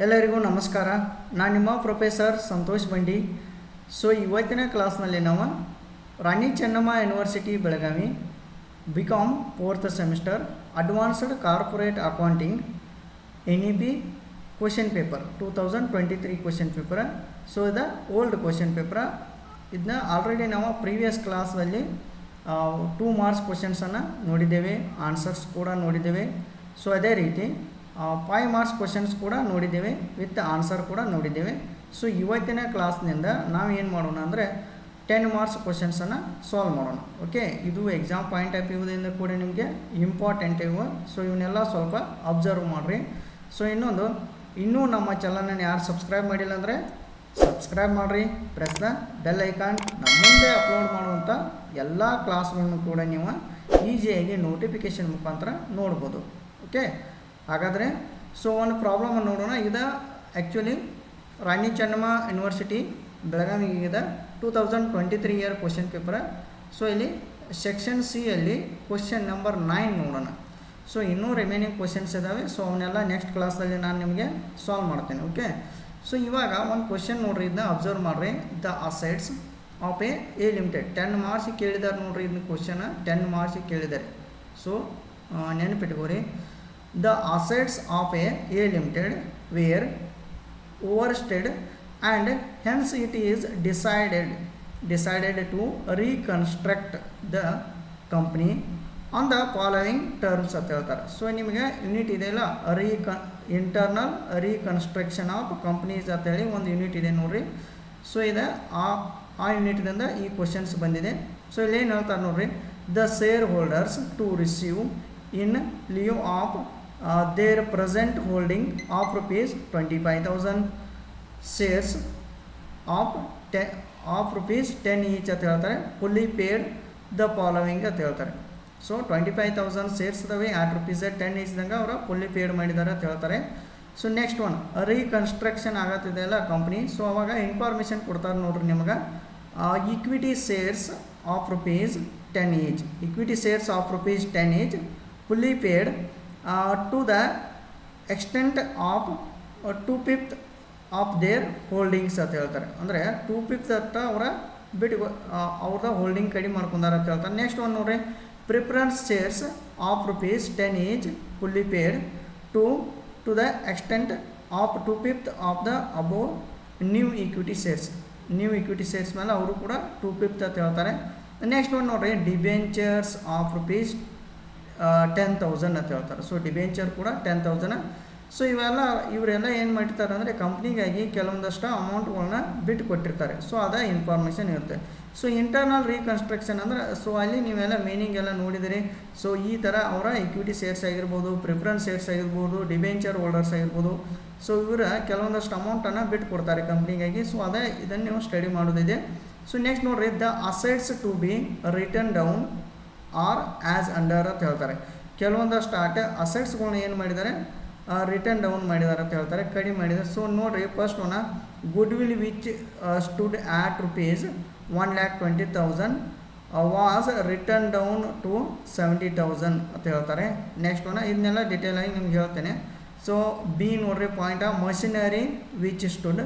ಎಲ್ಲರಿಗೂ ನಮಸ್ಕಾರ. ನಾನು ನಿಮ್ಮ ಪ್ರೊಫೆಸರ್ ಸಂತೋಷ್ ಬಂಡಿ. ಸೊ ಇವತ್ತಿನ ಕ್ಲಾಸ್ನಲ್ಲಿ ನಾವು Rani Chennamma university Belagavi BCom 4th semester advanced corporate accounting NEP question paper 2023 question paper. So ಇದು ಓಲ್ಡ್ ಕ್ವೆಶನ್ ಪೇಪರ್. ಇದನ್ನ ಆಲ್ರೆಡಿ ನಾವು ಪ್ರೀವಿಯಸ್ ಕ್ಲಾಸ್ನಲ್ಲಿ 2 ಮಾರ್ಕ್ಸ್ ಕ್ವೆಶನ್ಸನ್ನು ನೋಡಿದ್ದೇವೆ, ಆನ್ಸರ್ಸ್ ಕೂಡ ನೋಡಿದ್ದೇವೆ. ಸೊ ಅದೇ ರೀತಿ 5 ಮಾರ್ಕ್ಸ್ ಕ್ವೆಶನ್ಸ್ ಕೂಡ ನೋಡಿದ್ದೇವೆ, ವಿತ್ ಆನ್ಸರ್ ಕೂಡ ನೋಡಿದ್ದೇವೆ. ಸೊ ಇವತ್ತಿನ ಕ್ಲಾಸ್ನಿಂದ ನಾವು ಏನು ಮಾಡೋಣ ಅಂದರೆ 10 ಮಾರ್ಕ್ಸ್ ಕ್ವೆಶನ್ಸನ್ನು ಸಾಲ್ವ್ ಮಾಡೋಣ. ಓಕೆ, ಇದು ಎಕ್ಸಾಮ್ ಪಾಯಿಂಟ್ ಆಫ್ ವ್ಯೂದಿಂದ ಕೂಡ ನಿಮಗೆ ಇಂಪಾರ್ಟೆಂಟ್ ಇವು. ಸೊ ಇವನ್ನೆಲ್ಲ ಸ್ವಲ್ಪ ಅಬ್ಸರ್ವ್ ಮಾಡಿರಿ. ಸೊ ಇನ್ನೂ ನಮ್ಮ ಚಾನಲನ್ನು ಯಾರು ಸಬ್ಸ್ಕ್ರೈಬ್ ಮಾಡಿಲ್ಲ ಅಂದರೆ ಸಬ್ಸ್ಕ್ರೈಬ್ ಮಾಡಿರಿ, ಪ್ರೆಸ್ ದ ಬೆಲ್ ಐಕಾನ್. ನಮ್ಮ ಮುಂದೆ ಅಪ್ಲೋಡ್ ಮಾಡುವಂಥ ಎಲ್ಲ ಕ್ಲಾಸ್ಗಳನ್ನು ಕೂಡ ನೀವು ಈಸಿಯಾಗಿ ನೋಟಿಫಿಕೇಷನ್ ಮುಖಾಂತರ ನೋಡ್ಬೋದು. ಓಕೆ, ಹಾಗಾದರೆ ಸೊ ಒಂದು ಪ್ರಾಬ್ಲಮ್ ನೋಡೋಣ. ಇದು ಆ್ಯಕ್ಚುಲಿ ರಾಣಿ ಚೆನ್ನಮ್ಮ ಯೂನಿವರ್ಸಿಟಿ ಬೆಳಗಾವಿಗಿದೆ 2023 ಇಯರ್ ಕ್ವೆಶನ್ ಪೇಪರ್. ಸೊ ಇಲ್ಲಿ ಸೆಕ್ಷನ್ ಸಿ ಅಲ್ಲಿ ಕ್ವೆಶನ್ ನಂಬರ್ 9 ನೋಡೋಣ. ಸೊ ಇನ್ನೂ ರಿಮೈನಿಂಗ್ ಕ್ವೆಶನ್ಸ್ ಇದ್ದಾವೆ. ಸೊ ಅವನ್ನೆಲ್ಲ ನೆಕ್ಸ್ಟ್ ಕ್ಲಾಸಲ್ಲಿ ನಾನು ನಿಮಗೆ ಸಾಲ್ವ್ ಮಾಡ್ತೇನೆ. ಓಕೆ, ಸೊ ಇವಾಗ ಒಂದು ಕ್ವೆಶನ್ ನೋಡ್ರಿ, ಇದನ್ನ ಅಬ್ಸರ್ವ್ ಮಾಡಿರಿ. The assets of a limited 10 ಮಾರ್ಕ್ಸಿಗೆ ಕೇಳಿದ್ದಾರೆ ನೋಡ್ರಿ. ಇದನ್ನ ಕ್ವೆಶನ್ 10 ಮಾರ್ಕ್ಸಿಗೆ ಕೇಳಿದ್ದಾರೆ. ಸೊ ನೆನಪಿಟ್ಕೋರಿ, the assets of a limited were overstated and hence it is decided to reconstruct the company on the following terms ಅಂತ ಹೇಳ್ತಾರೆ. ಸೊ ನಿಮಗೆ ಯೂನಿಟ್ ಇದೆಯಲ್ಲ, ಇಂಟರ್ನಲ್ ರೀಕನ್ಸ್ಟ್ರಕ್ಷನ್ ಆಫ್ ಕಂಪ್ನೀಸ್ ಅಂತೇಳಿ ಒಂದು ಯೂನಿಟ್ ಇದೆ ನೋಡ್ರಿ. ಸೊ ಇದು ಆ ಯೂನಿಟ್ದಿಂದ ಈ ಕ್ವಶನ್ಸ್ ಬಂದಿದೆ. ಸೊ ಇಲ್ಲಿ ಏನು ಹೇಳ್ತಾರೆ ನೋಡ್ರಿ, the shareholders to receive in lieu of their present holding of rupees 25,000 shares of rupees 10 each ಅಂತ ಹೇಳ್ತಾರೆ, fully paid the following ಅಂತ ಹೇಳ್ತಾರೆ. ಸೊ 25,000 ಶೇರ್ಸ್ ಇದಾವೆ, at rupees 10 ಈಚ್ದಂಗೆ ಅವರು ಫುಲ್ಲಿ ಪೇಡ್ ಮಾಡಿದ್ದಾರೆ ಅಂತ ಹೇಳ್ತಾರೆ. ಸೊ ನೆಕ್ಸ್ಟ್ ಒನ್ ರೀಕನ್ಸ್ಟ್ರಕ್ಷನ್ ಆಗತ್ತಿದೆ ಅಲ್ಲ ಕಂಪ್ನಿ. ಸೊ ಅವಾಗ ಇನ್ಫಾರ್ಮೇಷನ್ ಕೊಡ್ತಾರೆ ನೋಡ್ರಿ ನಿಮ್ಗೆ. Equity shares of rupees 10 each, equity shares of rupees 10 each fully paid to the extent of 2/5 of their holdings ಅಂತ ಹೇಳ್ತಾರೆ. ಅಂದರೆ 2/5 ಅಂತ ಅವರ ಅವ್ರದ ಹೋಲ್ಡಿಂಗ್ ಕಡಿಮೆ ಮಾಡ್ಕೊಂಡಾರ ಅಂತ ಹೇಳ್ತಾರೆ. ನೆಕ್ಸ್ಟ್ ಒಂದು ನೋಡ್ರಿ, preference shares of rupees 10 each fully paid to the extent of 2/5 of the above new equity shares. New equity shares ಮೇಲೆ ಅವರು ಕೂಡ 2/5 ಅಂತ ಹೇಳ್ತಾರೆ. ನೆಕ್ಸ್ಟ್ ಒಂದು ನೋಡ್ರಿ, ಡಿಬೆಂಚರ್ಸ್ ಆಫ್ rupees 10,000 ಅಂತ ಹೇಳ್ತಾರೆ. ಸೊ ಡಿಬೆಂಚರ್ ಕೂಡ 10,000. ಸೊ ಇವರೆಲ್ಲ ಏನು ಮಾಡಿರ್ತಾರೆ ಅಂದರೆ ಕಂಪ್ನಿಗಾಗಿ ಕೆಲವೊಂದಷ್ಟು ಅಮೌಂಟ್ಗಳನ್ನ ಬಿಟ್ಟು ಕೊಟ್ಟಿರ್ತಾರೆ. ಸೊ ಅದ ಇನ್ಫಾರ್ಮೇಷನ್ ಇರುತ್ತೆ. ಸೊ ಇಂಟರ್ನಲ್ ರೀಕನ್ಸ್ಟ್ರಕ್ಷನ್ ಅಂದರೆ, ಸೊ ಅಲ್ಲಿ ನೀವೆಲ್ಲ ಮೀನಿಂಗ್ ಎಲ್ಲ ನೋಡಿದಿರಿ. ಸೊ ಈ ಥರ ಅವರ ಈಕ್ವಿಟಿ ಶೇರ್ಸ್ ಆಗಿರ್ಬೋದು, ಪ್ರಿಫರೆನ್ಸ್ ಶೇರ್ಸ್ ಆಗಿರ್ಬೋದು, ಡಿಬೆಂಚರ್ ಹೋಲ್ಡರ್ಸ್ ಆಗಿರ್ಬೋದು. ಸೊ ಇವರ ಕೆಲವೊಂದಷ್ಟು ಅಮೌಂಟನ್ನು ಬಿಟ್ಟು ಕೊಡ್ತಾರೆ ಕಂಪ್ನಿಗಾಗಿ. ಸೊ ಇದನ್ನು ನೀವು ಸ್ಟಡಿ ಮಾಡೋದಿದೆ. ಸೊ ನೆಕ್ಸ್ಟ್ ನೋಡ್ರಿ, the assets to be written down are as under ಅಂತ ಹೇಳ್ತಾರೆ. ಕೆಲವೊಂದಷ್ಟು ಅಸೆಟ್ಸ್ಗಳನ್ನ ಏನು ಮಾಡಿದ್ದಾರೆ, ರಿಟರ್ನ್ ಡೌನ್ ಮಾಡಿದ್ದಾರೆ ಅಂತ ಹೇಳ್ತಾರೆ, ಕಡಿಮೆ ಮಾಡಿದ್ದಾರೆ. ಸೊ ನೋಡಿರಿ, first one goodwill which stood at rupees 1,20,000 was written down to 70,000 ಅಂತ ಹೇಳ್ತಾರೆ. ನೆಕ್ಸ್ಟ್ ಒನ್ ಇದನ್ನೆಲ್ಲ ಡೀಟೇಲ್ ಆಗಿ ನಿಮ್ಗೆ ಹೇಳ್ತೇನೆ. ಸೊ ಬಿ ನೋಡ್ರಿ point, machinery which stood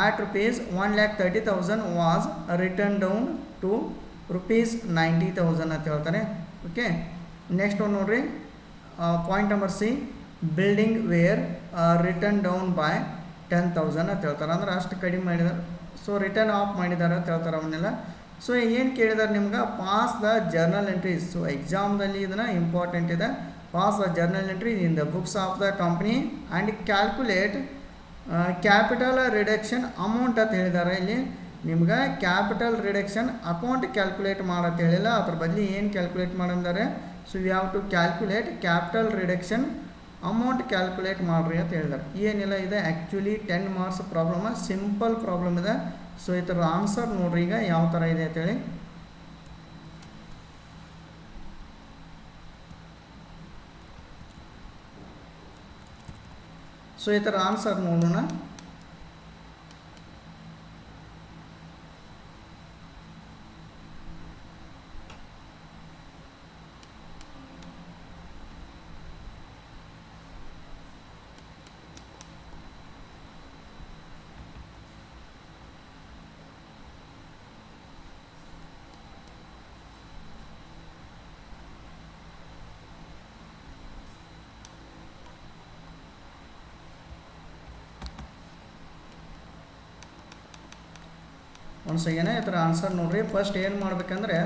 at rupees 1,30,000 was written down to rupees 90,000 ಅಂತ ಹೇಳ್ತಾರೆ. ಓಕೆ, ನೆಕ್ಸ್ಟ್ ಒಂದು ನೋಡ್ರಿ, point number C, building wear return down by 10,000 ಅಂತ ಹೇಳ್ತಾರೆ. ಅಂದ್ರೆ ಅಷ್ಟು ಕಡಿಮೆ ಮಾಡಿದ್ದಾರೆ. ಸೊ ರಿಟರ್ನ್ ಆಫ್ ಮಾಡಿದ್ದಾರೆ ಅಂತ ಹೇಳ್ತಾರೆ ಅವನ್ನೆಲ್ಲ. ಸೊ ಏನು ಕೇಳಿದ್ದಾರೆ ನಿಮ್ಗೆ, pass the journal entries. So ಎಕ್ಸಾಮ್ದಲ್ಲಿ ಇದನ್ನು ಇಂಪಾರ್ಟೆಂಟ್ ಇದೆ. Pass the journal entry in the books of the company and calculate capital reduction amount ಅಂತ ಹೇಳಿದ್ದಾರೆ. ಇಲ್ಲಿ ನಿಮ್ಗೆ ಕ್ಯಾಪಿಟಲ್ ರಿಡಕ್ಷನ್ ಅಕೌಂಟ್ ಕ್ಯಾಲ್ಕುಲೇಟ್ ಮಾಡಂತ ಹೇಳಿಲ್ಲ, ಅದ್ರ ಬದಲು ಏನು ಕ್ಯಾಲ್ಕುಲೇಟ್ ಮಾಡಿದ್ದಾರೆ. So you have to calculate capital reduction amount calculate ಮಾಡಿರಿ ಅಂತ ಹೇಳಿದ್ದಾರೆ. ಏನಿಲ್ಲ, ಇದೆ actually 10 marks problem, simple problem ಇದೆ. ಸೊ ಈ ಥರ ಆನ್ಸರ್ ನೋಡ್ರಿ ಈಗ ಯಾವ ಥರ ಇದೆ ಅಂತೇಳಿ. ಸೊ ಈ ಥರ ಆನ್ಸರ್ ನೋಡೋಣ. ಒನ್ಸ್ ಅಗೇನ್ ಇದರ ಆನ್ಸರ್ ನೋಡಿರಿ. ಫಸ್ಟ್ ಏನು ಮಾಡಬೇಕಂದ್ರೆ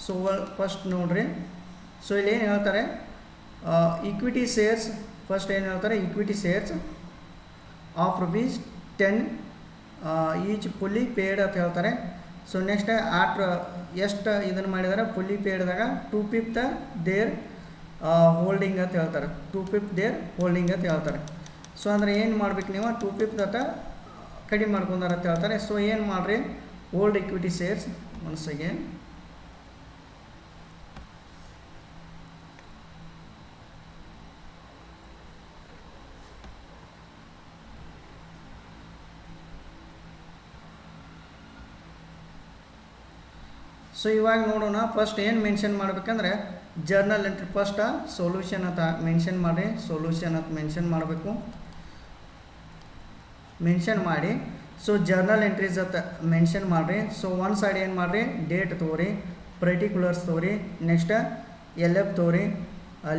ಸೊ ಫಸ್ಟ್ ನೋಡಿರಿ, ಸೊ ಇಲ್ಲಿ ಏನು ಹೇಳ್ತಾರೆ ಈಕ್ವಿಟಿ ಶೇರ್ಸ್, ಫಸ್ಟ್ ಏನು ಹೇಳ್ತಾರೆ equity shares of ₹10 each fully paid ಅಂತ ಹೇಳ್ತಾರೆ. ಸೊ ನೆಕ್ಸ್ಟ್ ಎಷ್ಟು ಇದನ್ನು ಮಾಡಿದ್ದಾರೆ ಫುಲ್ಲಿ ಪೇಯ್ಡ್ದಾಗ 2/5 ದೇರ್ ಹೋಲ್ಡಿಂಗ್ ಅಂತ ಹೇಳ್ತಾರೆ, 2/5 ದೇರ್ ಹೋಲ್ಡಿಂಗ್ ಅಂತ ಹೇಳ್ತಾರೆ. ಸೊ ಅಂದರೆ ಏನು ಮಾಡ್ಬೇಕು ನೀವು 2/5 ಅಟ ಕಡಿಮೆ ಮಾಡ್ಕೊಂಡಾರ ಅಂತ ಹೇಳ್ತಾರೆ. ಸೊ ಏನು ಮಾಡಿರಿ old equity shares once again so ಇವಾಗ ನೋಡೋಣ. ಫಸ್ಟ್ ಏನು ಮೆನ್ಷನ್ ಮಾಡಬೇಕಂದ್ರೆ ಜರ್ನಲ್ ಎಂಟ್ರಿ, ಫಸ್ಟ್ ಸೊಲ್ಯೂಷನ್ ಅಂತ ಮೆನ್ಷನ್ ಮಾಡಿ, ಸೊಲ್ಯೂಷನ್ ಅಂತ ಮೆನ್ಷನ್ ಮಾಡಬೇಕು. ಮೆನ್ಷನ್ ಮಾಡಿ ಸೊ ಜರ್ನಲ್ ಎಂಟ್ರೀಸ್ ಅಂತ ಮೆನ್ಷನ್ ಮಾಡಿರಿ. ಸೊ ಒಂದು ಸೈಡ್ ಏನು ಮಾಡಿರಿ ಡೇಟ್ ತೊಗೊರಿ, ಪರ್ಟಿಕ್ಯುಲರ್ಸ್ ತೊಗೊರಿ, ನೆಕ್ಸ್ಟ್ LF ತೊಗೊರಿ,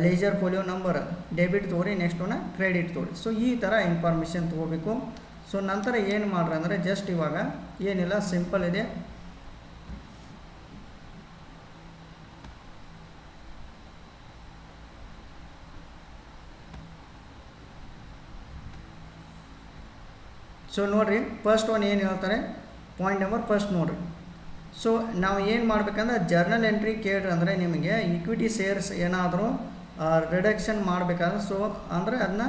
ಲೇಜರ್ ಪೋಲಿಯೋ ನಂಬರ್ ಡೆಬಿಟ್ ತೊಗೊರಿ, ನೆಕ್ಸ್ಟ್ ಒನ್ನ ಕ್ರೆಡಿಟ್ ತೊಗೊರಿ. ಸೊ ಈ ಥರ ಇನ್ಫಾರ್ಮೇಷನ್ ತೊಗೋಬೇಕು. ಸೊ ನಂತರ ಏನು ಮಾಡ್ರಿ ಅಂದರೆ ಜಸ್ಟ್ ಇವಾಗ ಏನಿಲ್ಲ ಸಿಂಪಲ್ ಇದೆ. ಸೊ ನೋಡಿರಿ ಫಸ್ಟ್ ಒನ್ ಏನು ಹೇಳ್ತಾರೆ ಪಾಯಿಂಟ್ ನಂಬರ್ ಫಸ್ಟ್ ನೋಡಿರಿ. ಸೊ ನಾವು ಏನು ಮಾಡ್ಬೇಕಂದ್ರೆ ಜರ್ನಲ್ ಎಂಟ್ರಿ ಕೇಳ್ರಿ ಅಂದರೆ ನಿಮಗೆ ಈಕ್ವಿಟಿ ಶೇರ್ಸ್ ಏನಾದರೂ ರಿಡಕ್ಷನ್ ಮಾಡಬೇಕಾದ್ರೆ ಸೊ ಅಂದರೆ ಅದನ್ನ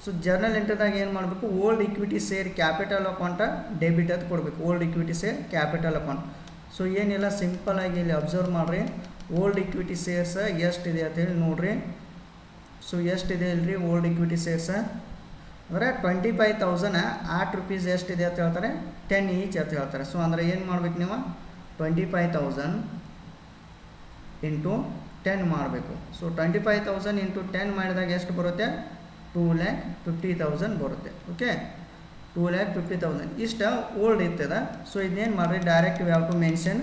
ಸೊ ಜರ್ನಲ್ ಎಂಟ್ರಿದಾಗ ಏನು ಮಾಡಬೇಕು old equity share capital account debit ಅಂತ ಕೊಡಬೇಕು, old equity share capital account. So ಏನಿಲ್ಲ ಸಿಂಪಲಾಗಿ ಇಲ್ಲಿ ಅಬ್ಸರ್ವ್ ಮಾಡಿರಿ ಓಲ್ಡ್ ಈಕ್ವಿಟಿ ಶೇರ್ಸ್ ಎಷ್ಟಿದೆ ಅಂತೇಳಿ ನೋಡಿರಿ. ಸೊ ಎಷ್ಟಿದೆ ಇಲ್ರಿ ಓಲ್ಡ್ ಈಕ್ವಿಟಿ ಶೇರ್ಸ್ ಅಂದರೆ 25,000 ₹8 ಎಷ್ಟಿದೆ ಅಂತ ಹೇಳ್ತಾರೆ 10 ಈಚ್ ಅಂತ ಹೇಳ್ತಾರೆ. ಸೊ ಅಂದರೆ ಏನು ಮಾಡ್ಬೇಕು ನೀವು 25,000 × 10 ಮಾಡಬೇಕು. ಸೊ 25,000 × 10 ಮಾಡಿದಾಗ ಎಷ್ಟು ಬರುತ್ತೆ 2,50,000 ಬರುತ್ತೆ. ಓಕೆ 2,50,000 ಇಷ್ಟು ಓಲ್ಡ್ ಇರ್ತದೆ. ಸೊ ಇದನ್ನೇನು ಮಾಡಿರಿ direct we have to mention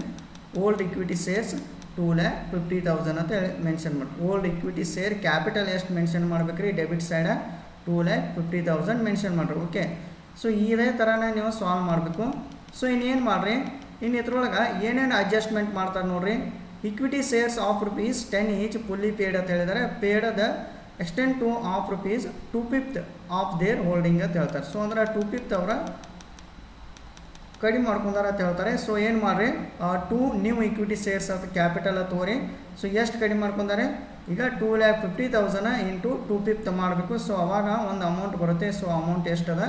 old equity shares 2,50,000 ಅಂತ ಹೇಳಿ ಮೆನ್ಷನ್ ಮಾಡಿ. ಓಲ್ಡ್ ಈಕ್ವಿಟಿ ಶೇರ್ ಕ್ಯಾಪಿಟಲ್ ಎಷ್ಟು ಮೆನ್ಷನ್ ಮಾಡ್ಬೇಕ್ರಿ ಡೆಬಿಟ್ ಸೈಡ 2,50,000 ಮೆನ್ಷನ್ ಮಾಡಿರಿ. ಓಕೆ ಸೊ ಇದೇ ಥರನೇ ನೀವು ಸಾಲ್ವ್ ಮಾಡಬೇಕು. ಸೊ ಇನ್ನೇನು ಮಾಡಿರಿ ಇನ್ನು ಇದ್ರೊಳಗೆ ಏನೇನು ಅಡ್ಜಸ್ಟ್ಮೆಂಟ್ ಮಾಡ್ತಾರೆ ನೋಡಿರಿ. Equity shares of ₹10 each fully paid ಅಂತ ಹೇಳಿದರೆ paid the extent to of ₹2/5 of their holding ಅಂತ ಹೇಳ್ತಾರೆ. ಸೊ ಅಂದ್ರೆ 2/5 ಅವರ ಕಡಿಮೆ ಮಾಡ್ಕೊಂಡಾರ ಅಂತ ಹೇಳ್ತಾರೆ. ಸೊ ಏನು ಮಾಡಿರಿ 2 ನ್ಯೂ ಈಕ್ವಿಟಿ ಶೇರ್ಸ್ ಅಂತ ಕ್ಯಾಪಿಟಲ್ ತಗೋರಿ. ಸೊ ಎಷ್ಟು ಕಡಿಮೆ ಮಾಡ್ಕೊಂಡಾರೆ ಈಗ 2,50,000 × 2/5 ಮಾಡಬೇಕು. ಸೊ ಅವಾಗ ಒಂದು ಅಮೌಂಟ್ ಬರುತ್ತೆ. ಸೊ ಅಮೌಂಟ್ ಎಷ್ಟದ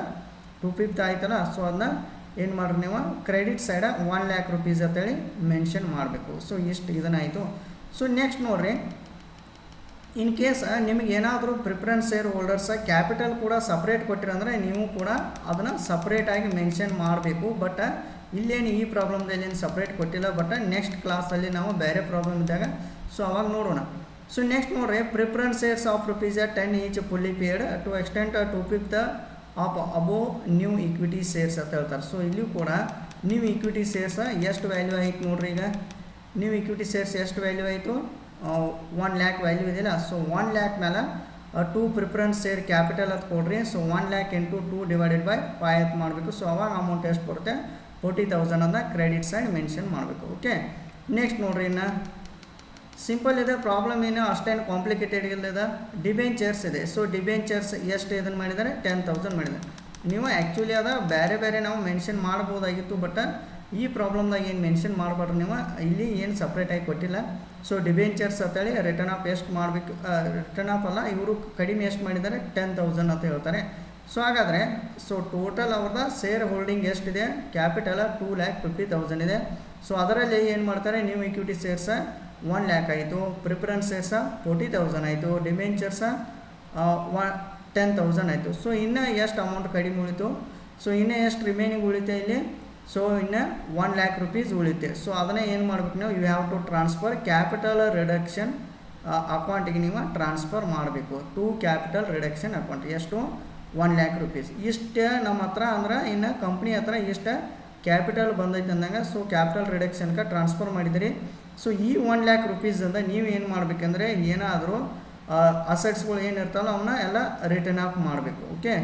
2/5 ಆಯ್ತಲ್ಲ. ಸೊ ಅದನ್ನ ಏನು ಮಾಡಿರಿ ನೀವು ಕ್ರೆಡಿಟ್ ಸೈಡ ₹1,00,000 ಅಂತೇಳಿ ಮೆನ್ಷನ್ ಮಾಡಬೇಕು. ಸೊ ಇಷ್ಟು ಇದನ್ನಾಯಿತು. ಸೊ ನೆಕ್ಸ್ಟ್ ನೋಡಿರಿ ಇನ್ ಕೇಸ್ ನಿಮಗೆ ಏನಾದರೂ ಪ್ರಿಫರೆನ್ಸ್ ಶೇರ್ ಹೋಲ್ಡರ್ಸ ಕ್ಯಾಪಿಟಲ್ ಕೂಡ ಸಪ್ರೇಟ್ ಕೊಟ್ಟಿರಂದರೆ ನೀವು ಕೂಡ ಅದನ್ನು ಸಪ್ರೇಟಾಗಿ ಮೆನ್ಷನ್ ಮಾಡಬೇಕು. ಬಟ್ ಇಲ್ಲೇನು ಈ ಪ್ರಾಬ್ಲಮ್ದಲ್ಲಿ ಏನು ಸಪ್ರೇಟ್ ಕೊಟ್ಟಿಲ್ಲ. ಬಟ್ ನೆಕ್ಸ್ಟ್ ಕ್ಲಾಸಲ್ಲಿ ನಾವು ಬೇರೆ ಪ್ರಾಬ್ಲಮ್ ಇದ್ದಾಗ ಸೊ ಅವಾಗ ನೋಡೋಣ. ಸೊ ನೆಕ್ಸ್ಟ್ ನೋಡ್ರಿ preference shares of ₹10 each fully paid to extent 2/5 of above new equity shares ಅಂತ ಹೇಳ್ತಾರೆ. ಸೊ ಇಲ್ಲಿಯೂ ಕೂಡ ನ್ಯೂ ಈಕ್ವಿಟಿ ಶೇರ್ಸ್ ಎಷ್ಟು ವ್ಯಾಲ್ಯೂ ಆಯಿತು ನೋಡ್ರಿ. ಈಗ ನ್ಯೂ ಈಕ್ವಿಟಿ ಶೇರ್ಸ್ ಎಷ್ಟು ವ್ಯಾಲ್ಯೂ ಆಯಿತು 1,00,000 ವ್ಯಾಲ್ಯೂ ಇದೆಯಲ್ಲ. ಸೊ 1,00,000 ಮೇಲೆ 2 ಪ್ರಿಫರೆನ್ಸ್ ಶೇರ್ ಕ್ಯಾಪಿಟಲ್ ಅಂತ ಕೊಡ್ರಿ. ಸೊ 1,00,000 × 2 / 5 ಅಂತ ಮಾಡಬೇಕು. ಸೊ ಅವಾಗ ಅಮೌಂಟ್ ಎಷ್ಟು ಬರುತ್ತೆ 40,000 ಅಂತ ಕ್ರೆಡಿಟ್ ಸೈಡ್ ಮೆನ್ಷನ್ ಮಾಡಬೇಕು. ಓಕೆ ನೆಕ್ಸ್ಟ್ ನೋಡ್ರಿ ಇನ್ನು ಸಿಂಪಲ್ ಇದೆ ಪ್ರಾಬ್ಲಮ್ ಏನು ಅಷ್ಟೇನು ಕಾಂಪ್ಲಿಕೇಟೆಡ್ ಇಲ್ಲದ. ಡಿಬೆಂಚರ್ಸ್ ಇದೆ. ಸೊ ಡಿಬೆಂಚರ್ಸ್ ಎಷ್ಟು ಇದನ್ನು ಮಾಡಿದ್ದಾರೆ 10,000 ಮಾಡಿದ್ದಾರೆ. ನೀವು ಆ್ಯಕ್ಚುಲಿ ಅದ ಬೇರೆ ಬೇರೆ ನಾವು ಮೆನ್ಷನ್ ಮಾಡ್ಬೋದಾಗಿತ್ತು. ಬಟ್ ಈ ಪ್ರಾಬ್ಲಮ್ದಾಗ ಏನು ಮೆನ್ಷನ್ ಮಾಡಬಾರ್ದು ನೀವು ಇಲ್ಲಿ ಏನು ಸಪ್ರೇಟಾಗಿ ಕೊಟ್ಟಿಲ್ಲ. ಸೊ ಡಿಬೆಂಚರ್ಸ್ ಅಂತೇಳಿ ರಿಟರ್ನ್ ಆಫ್ ಎಷ್ಟು ಮಾಡಬೇಕು ರಿಟರ್ನ್ ಆಫ್ ಅಲ್ಲ ಇವರು ಕಡಿಮೆ ಎಷ್ಟು ಮಾಡಿದ್ದಾರೆ 10,000 ಅಂತ ಹೇಳ್ತಾರೆ. ಸೊ ಹಾಗಾದರೆ ಸೊ ಟೋಟಲ್ ಅವ್ರದ್ದು ಶೇರ್ ಹೋಲ್ಡಿಂಗ್ ಎಷ್ಟಿದೆ ಕ್ಯಾಪಿಟಲ್ 2,50,000 ಇದೆ. ಸೊ ಅದರಲ್ಲಿ ಏನು ಮಾಡ್ತಾರೆ ನ್ಯೂ ಈಕ್ವಿಟಿ ಶೇರ್ಸ 1,00,000 ಆಯಿತು, ಪ್ರಿಫರೆನ್ಸ್ ಶೇರ್ಸ 40,000 ಆಯಿತು, ಡಿಬೆಂಚರ್ಸ 10,000 ಆಯಿತು. ಸೊ ಇನ್ನೂ ಎಷ್ಟು ಅಮೌಂಟ್ ಕಡಿಮೆ ಉಳಿತು. ಸೊ ಇನ್ನೂ ಎಷ್ಟು ರಿಮೈನಿಂಗ್ ಉಳಿತೆ ಇಲ್ಲಿ. ಸೊ ಇನ್ನು ₹1,00,000 ಉಳಿತೆ. ಸೊ ಅದನ್ನೇ ಏನು ಮಾಡ್ಬೇಕು ನೀವು you have to transfer capital reduction ಅಕೌಂಟಿಗೆ ನೀವು ಟ್ರಾನ್ಸ್ಫರ್ ಮಾಡಬೇಕು. ಟು ಕ್ಯಾಪಿಟಲ್ ರಿಡಕ್ಷನ್ ಅಕೌಂಟ್ ಎಷ್ಟು ₹1,00,000 ಇಷ್ಟೇ ನಮ್ಮ ಹತ್ರ ಅಂದ್ರೆ ಇನ್ನು ಕಂಪ್ನಿ ಹತ್ರ ಇಷ್ಟು ಕ್ಯಾಪಿಟಲ್ ಬಂದೈತೆ ಅಂದಾಗ ಸೊ ಕ್ಯಾಪಿಟಲ್ ರಿಡಕ್ಷನ್ಗೆ ಟ್ರಾನ್ಸ್ಫರ್ ಮಾಡಿದಿರಿ. ಸೊ ಈ ₹1,00,000 ಅಂದ ನೀವು ಏನು ಮಾಡಬೇಕಂದ್ರೆ ಏನಾದರೂ ಅಸೆಟ್ಸ್ಗಳು ಏನಿರ್ತಾವಲ್ಲ ಅವನ್ನ ಎಲ್ಲ ರಿಟರ್ನ್ ಆಫ್ ಮಾಡಬೇಕು. ಓಕೆ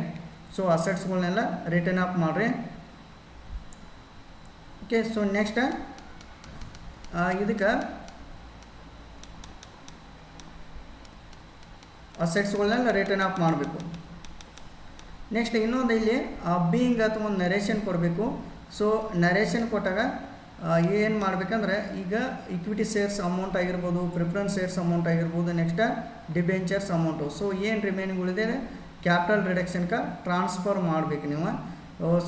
ಸೊ ಅಸೆಟ್ಸ್ಗಳನ್ನೆಲ್ಲ ರಿಟರ್ನ್ ಆಫ್ ಮಾಡಿರಿ. ಓಕೆ. ಸೊ ನೆಕ್ಸ್ಟ್ ಇದಕ್ಕೆ ಅಸೆಟ್ಸ್ಗಳನ್ನೆಲ್ಲ ರಿಟರ್ನ್ ಆಫ್ ಮಾಡಬೇಕು. ನೆಕ್ಸ್ಟ್ ಇನ್ನೊಂದು ಇಲ್ಲಿ ಬೀಯಿಂಗ್ ಅಥವಾ ಒಂದು ನರೇಷನ್ ಕೊಡಬೇಕು. ಸೊ ನರೇಷನ್ ಕೊಟ್ಟಾಗ ಏನು ಮಾಡಬೇಕಂದ್ರೆ ಈಗ ಇಕ್ವಿಟಿ ಶೇರ್ಸ್ ಅಮೌಂಟ್ ಆಗಿರ್ಬೋದು, ಪ್ರಿಫರೆನ್ಸ್ ಶೇರ್ಸ್ ಅಮೌಂಟ್ ಆಗಿರ್ಬೋದು, ನೆಕ್ಸ್ಟ್ ಡಿಬೆಂಚರ್ಸ್ ಅಮೌಂಟು. ಸೊ ಏನು ರಿಮೈನಿಂಗ್ ಉಳಿದೆ ಕ್ಯಾಪಿಟಲ್ ರಿಡಕ್ಷನ್ಗೆ ಟ್ರಾನ್ಸ್ಫರ್ ಮಾಡಬೇಕು ನೀವು.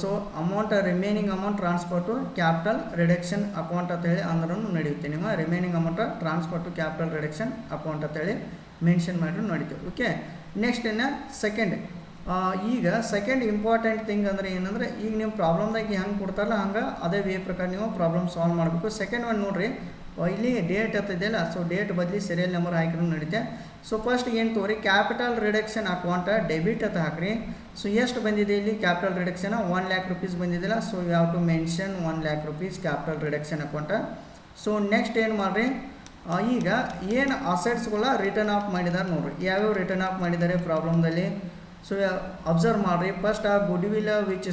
So amount remaining amount transfer to capital reduction account ಅಂತೇಳಿ ಅಂದ್ರೂ ನಡೆಯುತ್ತೆ. ನೀವು remaining amount transfer to capital reduction account ಅಂತೇಳಿ ಮೆನ್ಷನ್ ಮಾಡಿದ್ರು ನಡೀತೀವಿ. ಓಕೆ. ನೆಕ್ಸ್ಟ್ ಇನ್ನು ಸೆಕೆಂಡ್, ಈಗ ಸೆಕೆಂಡ್ ಇಂಪಾರ್ಟೆಂಟ್ ಥಿಂಗ್ ಅಂದರೆ ಏನಂದರೆ ಈಗ ನೀವು ಪ್ರಾಬ್ಲಮ್ದಾಗ ಹೆಂಗೆ ಕೊಡ್ತಾರಲ್ಲ ಹಂಗೆ ಅದೇ ವೇ ಪ್ರಕಾರ ನೀವು ಪ್ರಾಬ್ಲಮ್ ಸಾಲ್ವ್ ಮಾಡಬೇಕು. ಸೆಕೆಂಡ್ ಒನ್ ನೋಡಿರಿ, ಇಲ್ಲಿ ಡೇಟ್ ಇರ್ತಿದೆಯಲ್ಲ, ಸೊ ಡೇಟ್ ಬದಲಿ ಸೀರಿಯಲ್ ನಂಬರ್ ಹಾಕಿದ್ರು ನಡೀತೆ. ಸೊ ಫಸ್ಟ್ ಏನು ತೋರಿ ಕ್ಯಾಪಿಟಲ್ ರಿಡಕ್ಷನ್ ಅಕೌಂಟ್ ಡೆಬಿಟ್ ಅಂತ ಹಾಕ್ರಿ. ಸೊ ಎಷ್ಟು ಬಂದಿದೆ ಇಲ್ಲಿ ಕ್ಯಾಪಿಟಲ್ ರಿಡಕ್ಷನ್ 1 lakh rupees ಬಂದಿದ್ದಿಲ್ಲ. So you have to mention 1 lakh rupees capital reduction account. So next ಏನು ಮಾಡಿರಿ, ಈಗ ಏನು ಅಸೆಟ್ಸ್ಗಳ ರಿಟರ್ನ್ ಆಫ್ ಮಾಡಿದ್ದಾರೆ ನೋಡಿರಿ, ಯಾವ್ಯಾವ ರಿಟರ್ನ್ ಆಫ್ ಮಾಡಿದ್ದಾರೆ ಪ್ರಾಬ್ಲಮ್ದಲ್ಲಿ. ಸೊ ಅಬ್ಸರ್ವ್ ಮಾಡಿರಿ, first a goodwill which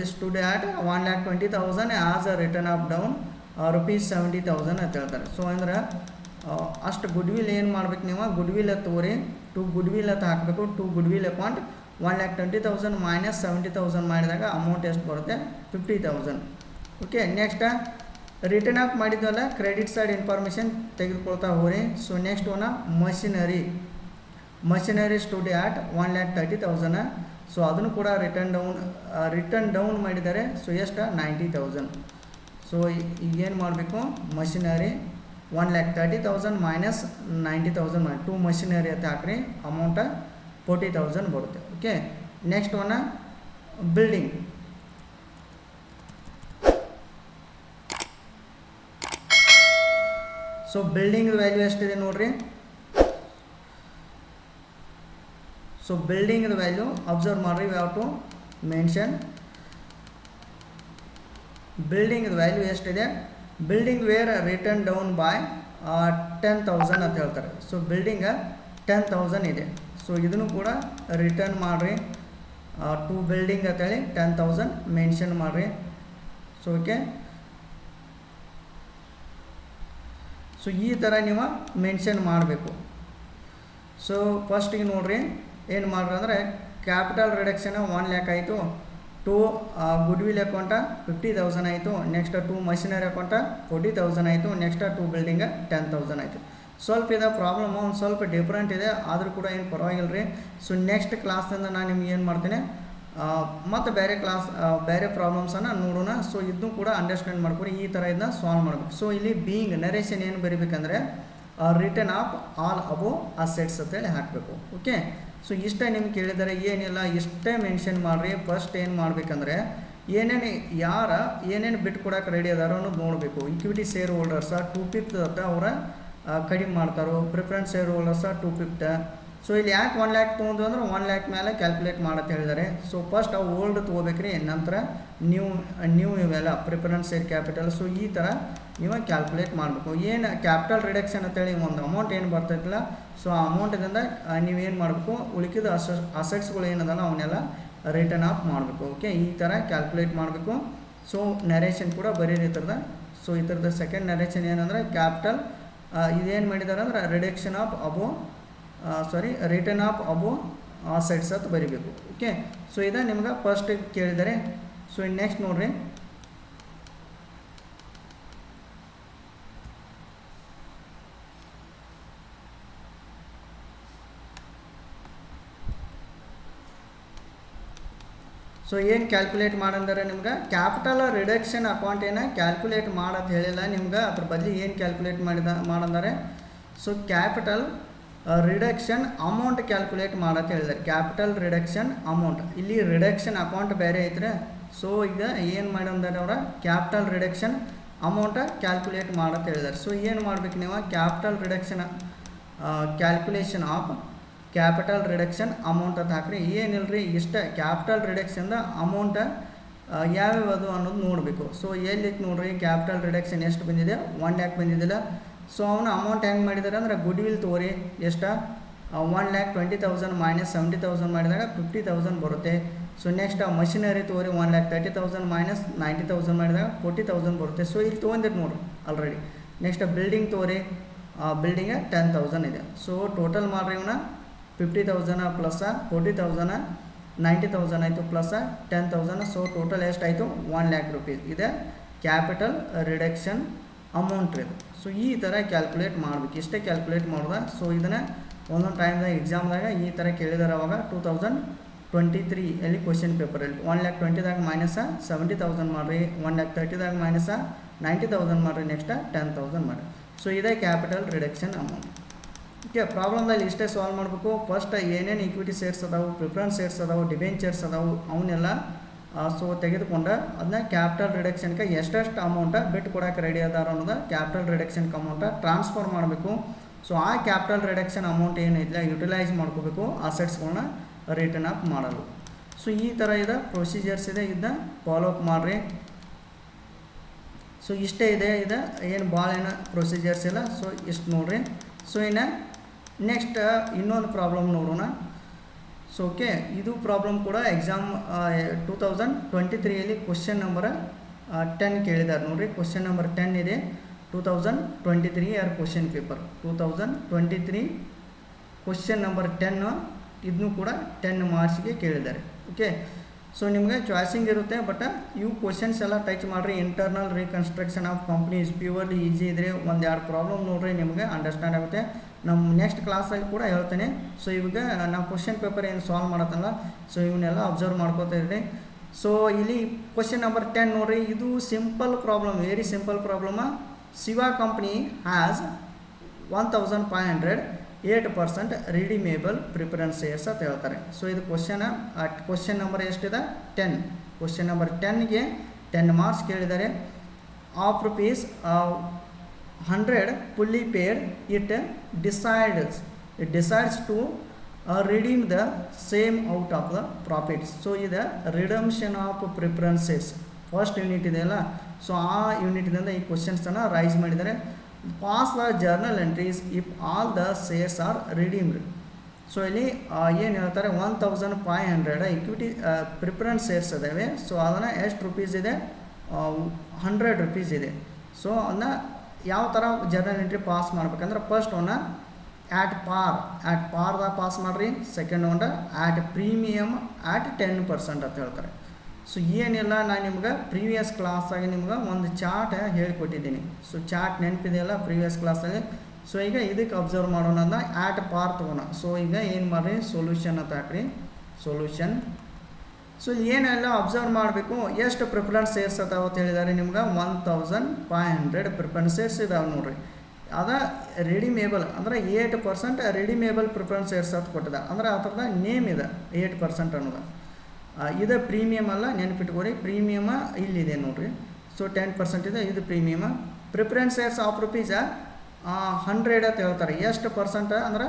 is today at 1,20,000 as a written off down ₹70,000 ಅಂತ ಹೇಳ್ತಾರೆ. ಸೊ ಅಂದ್ರೆ ಅಷ್ಟು ಗುಡ್ ವಿಲ್ ಏನು ಮಾಡ್ಬೇಕು ನೀವು, ಗುಡ್ ವಿಲ್ ತೋರಿ ಟು ಗುಡ್ ವಿಲ್ ಅಂತ ಹಾಕಬೇಕು. To goodwill account 1,20,000 minus 70,000 ಮಾಡಿದಾಗ ಅಮೌಂಟ್ ಎಷ್ಟು ಬರುತ್ತೆ 50,000. ಓಕೆ. ನೆಕ್ಸ್ಟ್ ರಿಟರ್ನ್ ಆಫ್ ಮಾಡಿದ್ವಲ್ಲ ಕ್ರೆಡಿಟ್ ಸೈಡ್ ಇನ್ಫಾರ್ಮೇಷನ್ ತೆಗೆದುಕೊಳ್ತಾ ಹೋರಿ. So next one machinery studio at 1,30,000. So ಅದನ್ನು ಕೂಡ ರಿಟರ್ನ್ ಡೌನ್ ಮಾಡಿದ್ದಾರೆ. ಸೊ ಎಷ್ಟು 90,000. ಸೊ ಈಗೇನು ಮಾಡಬೇಕು, ಮಷಿನರಿ 1,30,000 ಮೈನಸ್ 90,000 ಮಾಡಿ 2 ಮಷಿನರಿ ಅಂತ ಹಾಕ್ರಿ, ಅಮೌಂಟ 40,000 ಬರುತ್ತೆ. Okay. Next one building. So building value ಎಷ್ಟಿದೆ ನೋಡ್ರಿ. ಸೊ ಬಿಲ್ಡಿಂಗ್ ವ್ಯಾಲ್ಯೂ ಅಬ್ಸರ್ವ್ ಮಾಡಿರಿ, we have to mention building value ಎಷ್ಟಿದೆ. Building wear return down by 10,000 ಅಂತ ಹೇಳ್ತಾರೆ. ಸೊ ಬಿಲ್ಡಿಂಗ್ 10,000 ಇದೆ. ಸೊ ಇದನ್ನು ಕೂಡ ರಿಟರ್ನ್ ಮಾಡಿರಿ, ಟು ಬಿಲ್ಡಿಂಗ್ ಅಂತೇಳಿ 10,000 ಮೆನ್ಷನ್ ಮಾಡಿರಿ. So okay. ಸೊ ಈ ಥರ ನೀವು ಮೆನ್ಷನ್ ಮಾಡಬೇಕು. ಸೊ ಫಸ್ಟಿಗೆ ನೋಡಿರಿ ಏನು ಮಾಡ್ರಿ ಅಂದರೆ ಕ್ಯಾಪಿಟಲ್ ರಿಡಕ್ಷನ್ 1 lakh ಆಯಿತು, ಟು ಗುಡ್ ವಿಲ್ ಅಕೌಂಟ 50,000 ಆಯಿತು, ನೆಕ್ಸ್ಟ್ ಟು ಮಷಿನರಿ ಅಕೌಂಟ 40,000 ಆಯಿತು, ನೆಕ್ಸ್ಟ್ ಟು ಬಿಲ್ಡಿಂಗ್ 10,000 ಆಯಿತು. ಸ್ವಲ್ಪ ಇದೆ ಪ್ರಾಬ್ಲಮ್, ಒಂದು ಸ್ವಲ್ಪ ಡಿಫ್ರೆಂಟ್ ಇದೆ, ಆದರೂ ಕೂಡ ಏನು ಪರವಾಗಿಲ್ಲ ರೀ. ಸೊ ನೆಕ್ಸ್ಟ್ ಕ್ಲಾಸ್ನಿಂದ ನಾನು ನಿಮ್ಗೆ ಏನು ಮಾಡ್ತೀನಿ, ಮತ್ತು ಬೇರೆ ಪ್ರಾಬ್ಲಮ್ಸನ್ನು ನೋಡೋಣ. ಸೊ ಇದನ್ನು ಕೂಡ ಅಂಡರ್ಸ್ಟ್ಯಾಂಡ್ ಮಾಡ್ಕೊರಿ, ಈ ಥರ ಇದನ್ನ ಸಾಲ್ವ್ ಮಾಡಬೇಕು. ಸೊ ಇಲ್ಲಿ ಬೀಯಿಂಗ್ ನರೇಷನ್ ಏನು ಬರೀಬೇಕಂದ್ರೆ return off all above assets ಅಂತೇಳಿ ಹಾಕಬೇಕು. ಓಕೆ. ಸೊ ಇಷ್ಟೇ ನಿಮ್ಗೆ ಕೇಳಿದರೆ ಏನಿಲ್ಲ, ಇಷ್ಟೇ ಮೆನ್ಷನ್ ಮಾಡಿರಿ. ಫಸ್ಟ್ ಏನು ಮಾಡಬೇಕಂದ್ರೆ ಏನೇನು ಬಿಟ್ಟು ಕೊಡೋಕೆ ರೆಡಿ ಅದಾರೋ ಅನ್ನೋದು ನೋಡಬೇಕು. ಇಕ್ವಿಟಿ ಶೇರ್ ಹೋಲ್ಡರ್ಸ 250 ಅವರ ಕಡಿಮೆ ಮಾಡ್ತಾರೋ, ಪ್ರಿಫರೆನ್ಸ್ ಶೇರ್ ಹೋಲ್ಡರ್ಸ 250. ಸೊ ಇಲ್ಲಿ ಯಾಕೆ 1 lakh ತೊಗೊಂಡು ಅಂದ್ರೆ 1 lakh ಮೇಲೆ ಕ್ಯಾಲ್ಕುಲೇಟ್ ಮಾಡತ್ತೆ ಹೇಳಿದ್ದಾರೆ. ಸೊ ಫಸ್ಟ್ ಅವು ಓಲ್ಡ್ ತೊಗೋಬೇಕ್ರಿ, ನಂತರ ನ್ಯೂ ಇವೆಲ್ಲ ಪ್ರಿಫರೆನ್ಸ್ ಶೇರ್ ಕ್ಯಾಪಿಟಲ್. ಸೊ ಈ ಥರ ನೀವು ಕ್ಯಾಲ್ಕುಲೇಟ್ ಮಾಡಬೇಕು. ಏನು ಕ್ಯಾಪಿಟಲ್ ರಿಡಕ್ಷನ್ ಅಂತೇಳಿ ಒಂದು ಅಮೌಂಟ್ ಏನು ಬರ್ತೈತಿಲ್ಲ, ಸೊ ಆ ಅಮೌಂಟಿಂದ ನೀವೇನು ಮಾಡಬೇಕು, ಉಳಿಕಿದ ಅಸೆಟ್ಸ್ಗಳು ಏನದಲ್ಲ ಅವನ್ನೆಲ್ಲ ರಿಟರ್ನ್ ಆಫ್ ಮಾಡಬೇಕು. ಓಕೆ. ಈ ಥರ ಕ್ಯಾಲ್ಕುಲೇಟ್ ಮಾಡಬೇಕು. ಸೊ ನರೇಷನ್ ಕೂಡ ಬರೀರಿ ಈ ಥರದ. ಸೊ ಈ ಥರದ ಸೆಕೆಂಡ್ ನರೇಷನ್ ಏನಂದರೆ ಕ್ಯಾಪಿಟಲ್ ಇದೇನು ಮಾಡಿದ್ದಾರೆ ಅಂದ್ರೆ reduction of return off above assets ಅಂತ ಬರೀಬೇಕು. ಓಕೆ. ಸೊ ಇದು ನಿಮ್ಗೆ ಫಸ್ಟ್ ಕೇಳಿದ್ದಾರೆ. ಸೊ ನೆಕ್ಸ್ಟ್ ನೋಡ್ರಿ, ಸೊ ಏನು ಕ್ಯಾಲ್ಕುಲೇಟ್ ಮಾಡಂದರೆ ನಿಮ್ಗೆ ಕ್ಯಾಪಿಟಲ್ ರಿಡಕ್ಷನ್ ಅಕೌಂಟ್ ಏನು ಕ್ಯಾಲ್ಕುಲೇಟ್ ಮಾಡೋದು ಹೇಳಿಲ್ಲ ನಿಮ್ಗೆ, ಅದ್ರ ಬದಲು ಏನು ಕ್ಯಾಲ್ಕುಲೇಟ್ ಮಾಡಂದರೆ so capital reduction amount calculate ಮಾಡಕ್ಕೆ ಹೇಳಿದ್ದಾರೆ. ಕ್ಯಾಪಿಟಲ್ ರಿಡಕ್ಷನ್ ಅಮೌಂಟ್, ಇಲ್ಲಿ ರಿಡಕ್ಷನ್ ಅಕೌಂಟ್ ಬೇರೆ ಐತ್ರಿ. ಸೊ ಈಗ ಏನು ಮಾಡಂದರೆ ಅವರ ಕ್ಯಾಪಿಟಲ್ ರಿಡಕ್ಷನ್ ಅಮೌಂಟ ಕ್ಯಾಲ್ಕುಲೇಟ್ ಮಾಡಕ್ಕೆ ಹೇಳಿದ್ದಾರೆ. ಸೊ ಏನು ಮಾಡ್ಬೇಕು ನೀವು, capital reduction calculation of capital reduction amount ಅಂತ ಹಾಕ್ರಿ. ಏನಿಲ್ಲರಿ, ಇಷ್ಟ ಕ್ಯಾಪಿಟಲ್ ರಿಡಕ್ಷನ್ದ ಅಮೌಂಟ ಯಾವ್ಯಾವುದು ಅನ್ನೋದು ನೋಡಬೇಕು. ಸೊ ಎಲ್ಲಿತ್ತು ನೋಡ್ರಿ, ಕ್ಯಾಪಿಟಲ್ ರಿಡಕ್ಷನ್ ಎಷ್ಟು ಬಂದಿದೆ 1 lakh ಬಂದಿದ್ದಿಲ್ಲ. ಸೊ ಅವನು ಅಮೌಂಟ್ ಹೆಂಗೆ ಮಾಡಿದ್ದಾರೆ ಅಂದರೆ ಗುಡ್ ವಿಲ್ ತೋರಿ ಎಷ್ಟು 1,20,000 ಮೈನಸ್ 70,000 ಮಾಡಿದಾಗ 50,000 ಬರುತ್ತೆ. ಸೊ ನೆಕ್ಸ್ಟ್ ಮಷಿನರಿ ತೊಗೊರಿ 1,30,000 ಮೈನಸ್ 90,000 ಮಾಡಿದಾಗ 40,000 ಬರುತ್ತೆ. ಸೊ ಇಲ್ಲಿ ತೊಗೊಂಡಿದ್ದು ನೋಡಿರಿ ಆಲ್ರೆಡಿ. ನೆಕ್ಸ್ಟ್ ಬಿಲ್ಡಿಂಗ್ ತೊಗೊರಿ, ಬಿಲ್ಡಿಂಗ್ 10,000 ಇದೆ. ಸೊ ಟೋಟಲ್ ಮಾಡಿರಿ ಇವನ್ನ 50,000 ಪ್ಲಸ್ 40,000 90,000 ಆಯಿತು ಪ್ಲಸ್ 10,000. ಸೊ ಟೋಟಲ್ ಎಷ್ಟಾಯಿತು 1,00,000 ರೂಪೀಸ್. ಇದೆ ಕ್ಯಾಪಿಟಲ್ ರಿಡಕ್ಷನ್ ಅಮೌಂಟ್ ಇದು. ಸೊ ಈ ಥರ ಕ್ಯಾಲ್ಕುಲೇಟ್ ಮಾಡಬೇಕು, ಇಷ್ಟೇ ಕ್ಯಾಲ್ಕುಲೇಟ್ ಮಾಡೋದ. ಸೊ ಇದನ್ನು ಒಂದೊಂದು ಟೈಮ್ದಾಗ ಎಕ್ಸಾಮ್ದಾಗ ಈ ಥರ ಕೇಳಿದಾರೆ. ಅವಾಗ 2023 ಎಲ್ಲಿ ಕ್ವಶನ್ ಪೇಪರಲ್ಲಿ 1,20,000ದಾಗ ಮೈನಸ್ 70,000 ಮಾಡಿರಿ, 1,30,000ದಾಗ ಮೈನಸ್ 90,000 ಮಾಡಿರಿ, ನೆಕ್ಸ್ಟ್ 10,000 ಮಾಡಿರಿ. ಸೊ ಇದೇ ಕ್ಯಾಪಿಟಲ್ ರಿಡಕ್ಷನ್ ಅಮೌಂಟ್. ಓಕೆ, ಪ್ರಾಬ್ಲಮ್ದಲ್ಲಿ ಇಷ್ಟೇ ಸಾಲ್ವ್ ಮಾಡಬೇಕು. ಫಸ್ಟ್ ಏನೇನು ಈಕ್ವಿಟಿ ಶೇರ್ಸ್ ಅದಾವು, ಪ್ರಿಫರೆನ್ಸ್ ಶೇರ್ಸ್ ಅದಾವು, ಡಿಬೆಂಚರ್ಸ್ ಅದಾವು, ಅವನ್ನೆಲ್ಲ ಸೊ ತೆಗೆದುಕೊಂಡು ಅದನ್ನ ಕ್ಯಾಪಿಟಲ್ ರಿಡಕ್ಷನ್ಗೆ ಎಷ್ಟೆಷ್ಟು ಅಮೌಂಟ ಬಿಟ್ಟು ಕೊಡೋಕೆ ರೆಡಿ ಅದಾರ ಅನ್ನೋದು ಕ್ಯಾಪಿಟಲ್ ರಿಡಕ್ಷನ್ಗೆ ಅಮೌಂಟ ಟ್ರಾನ್ಸ್ಫರ್ ಮಾಡಬೇಕು. ಸೊ ಆ ಕ್ಯಾಪಿಟಲ್ ರಿಡಕ್ಷನ್ ಅಮೌಂಟ್ ಏನಿಲ್ಲ ಯುಟಿಲೈಸ್ ಮಾಡ್ಕೋಬೇಕು ಅಸೆಟ್ಸ್ಗಳನ್ನ ರಿಟರ್ನ್ ಅಪ್ ಮಾಡಲು. ಸೊ ಈ ಥರ ಇದೆ ಪ್ರೊಸೀಜರ್ಸ್ ಇದೆ, ಇದನ್ನ ಫಾಲೋ ಅಪ್ ಮಾಡಿರಿ. ಸೊ ಇಷ್ಟೇ ಇದೆ, ಏನು ಭಾಳ ಏನು ಪ್ರೊಸೀಜರ್ಸ್ ಇಲ್ಲ. ಸೊ ಇಷ್ಟು ನೋಡಿರಿ. ಸೊ ಇನ್ನು ನೆಕ್ಸ್ಟ್ ಇನ್ನೊಂದು ಪ್ರಾಬ್ಲಮ್ ನೋಡೋಣ. ಸೊ ಓಕೆ, ಇದು ಪ್ರಾಬ್ಲಮ್ ಕೂಡ ಎಕ್ಸಾಮ್ 2023ಯಲ್ಲಿ ಕ್ವಶನ್ ನಂಬರ್ 10 ಕೇಳಿದ್ದಾರೆ ನೋಡಿರಿ. ಕ್ವಶನ್ ನಂಬರ್ 10 ಇದೆ 2023 ಯಾರು ಕ್ವಶನ್ ಪೇಪರ್ 2023 ಕ್ವಶನ್ ನಂಬರ್ 10 ಇದನ್ನು ಕೂಡ 10 ಮಾರ್ಕ್ಸ್ಗೆ ಕೇಳಿದ್ದಾರೆ. ಓಕೆ, ಸೊ ನಿಮಗೆ ಚಾಯ್ಸಿಂಗ್ ಇರುತ್ತೆ, ಬಟ್ ಇವು ಕ್ವಶನ್ಸ್ ಎಲ್ಲ ಟಚ್ ಮಾಡಿರಿ. Internal reconstruction of companies purely easy ಇದ್ದರೆ ಒಂದೆರಡು ಪ್ರಾಬ್ಲಮ್ ನೋಡಿರಿ, ನಿಮಗೆ ಅಂಡರ್ಸ್ಟ್ಯಾಂಡ್ ಆಗುತ್ತೆ. ನಮ್ಮ ನೆಕ್ಸ್ಟ್ ಕ್ಲಾಸಲ್ಲಿ ಕೂಡ ಹೇಳ್ತೇನೆ. ಸೊ ಇವಾಗ ನಾವು ಕ್ವಶನ್ ಪೇಪರ್ ಏನು ಸಾಲ್ವ್ ಮಾಡತ್ತಲ್ಲ, ಸೊ ಇವನ್ನೆಲ್ಲ ಅಬ್ಸರ್ವ್ ಮಾಡ್ಕೋತಾ ಇದ್ರಿ. ಸೊ ಇಲ್ಲಿ ಕ್ವಶನ್ ನಂಬರ್ 10 ನೋಡಿರಿ. ಇದು simple problem, very simple problem. Shiva company has 1,500 8% redeemable preference shares ಅಂತ ಹೇಳ್ತಾರೆ. ಸೊ ಇದು ಕ್ವಶನ್ ನಂಬರ್ ಎಷ್ಟಿದೆ 10. ಕ್ವಶನ್ ನಂಬರ್ 10ಗೆ 10 ಮಾರ್ಕ್ಸ್ ಕೇಳಿದ್ದಾರೆ. Of rupees 100 fully paid, it decides to redeem the same out of the profits. So ಇದು redemption of preferences first unit ಇದೆಯಲ್ಲ, so ಆ ಯೂನಿಟ್ನಿಂದ ಈ ಕ್ವಶನ್ಸನ್ನು ರೈಸ್ ಮಾಡಿದ್ದಾರೆ. Pass the journal entries if all the shares are redeemed. So ಇಲ್ಲಿ ಏನು ಹೇಳ್ತಾರೆ 1,500 ಇಕ್ವಿಟಿ ಪ್ರಿಫರೆನ್ಸ್ ಶೇರ್ಸ್ ಇದ್ದಾವೆ. ಸೊ ಅದನ್ನು ಎಷ್ಟು ರುಪೀಸ್ ಇದೆ 100 ರೂಪೀಸ್ ಇದೆ. ಸೊ ಅದನ್ನ ಯಾವ ಥರ ಜರ್ನಲ್ ಎಂಟ್ರಿ ಪಾಸ್ ಮಾಡ್ಬೇಕಂದ್ರೆ ಫಸ್ಟ್ ಒನ್ನ ಆ್ಯಟ್ ಪಾರ್ದಾಗ ಪಾಸ್ ಮಾಡಿರಿ. Second one at premium at 10% ಅಂತ ಹೇಳ್ತಾರೆ. ಸೊ ಏನಿಲ್ಲ, ನಾನು ನಿಮ್ಗೆ ಪ್ರೀವಿಯಸ್ ಕ್ಲಾಸಾಗಿ ನಿಮ್ಗೆ ಒಂದು ಚಾರ್ಟ್ ಹೇಳಿಕೊಟ್ಟಿದ್ದೀನಿ. ಸೊ ಚಾರ್ಟ್ ನೆನಪಿದೆಯಲ್ಲ ಪ್ರೀವಿಯಸ್ ಕ್ಲಾಸಲ್ಲಿ. ಸೊ ಈಗ ಇದಕ್ಕೆ ಅಬ್ಸರ್ವ್ ಮಾಡೋಣ ಅಂದ್ರೆ ಆ್ಯಟ್ ಪಾರ್ ತೊಗೋಣ. ಸೊ ಈಗ ಏನು ಮಾಡಿರಿ ಸೊಲ್ಯೂಷನ್ ಅಂತ ಹಾಕ್ರಿ, ಸೊಲ್ಯೂಷನ್. ಸೊ ಇಲ್ಲಿ ಏನೆಲ್ಲ ಅಬ್ಸರ್ವ್ ಮಾಡಬೇಕು, ಎಷ್ಟು ಪ್ರಿಫರೆನ್ಸ್ ಶೇರ್ಸ್ ಅದಾವೆ ಅಂತ ಹೇಳಿದ್ದಾರೆ ನಿಮ್ಗೆ 1,500 ಪ್ರಿಫರೆನ್ಸ್ ಶೇರ್ಸ್ ಇದಾವೆ ನೋಡಿರಿ. ಅದ ರೆಡಿಮೇಬಲ್ ಅಂದರೆ 8% ರೆಡಿಮೇಬಲ್ ಪ್ರಿಫರೆನ್ಸ್ ಶೇರ್ಸ್ ಅಂತ ಕೊಟ್ಟಿದೆ. ಅಂದರೆ ಆ ಥರದ ನೇಮ್ ಇದೆ 8% ಅನ್ನೋದು. ಇದು ಪ್ರೀಮಿಯಮ್ ಅಲ್ಲ, ನೆನಪಿಟ್ಕೊರಿ. ಪ್ರೀಮಿಯಮ ಇಲ್ಲಿದೆ ನೋಡಿರಿ. ಸೊ 10% ಇದೆ, ಇದು ಪ್ರೀಮಿಯಮ. ಪ್ರಿಫರೆನ್ಸ್ ಶೇರ್ಸ್ ಆಫ್ ರುಪೀಸ್ 100 ಅಂತ ಹೇಳ್ತಾರೆ. ಎಷ್ಟು ಪರ್ಸೆಂಟ್ ಅಂದ್ರೆ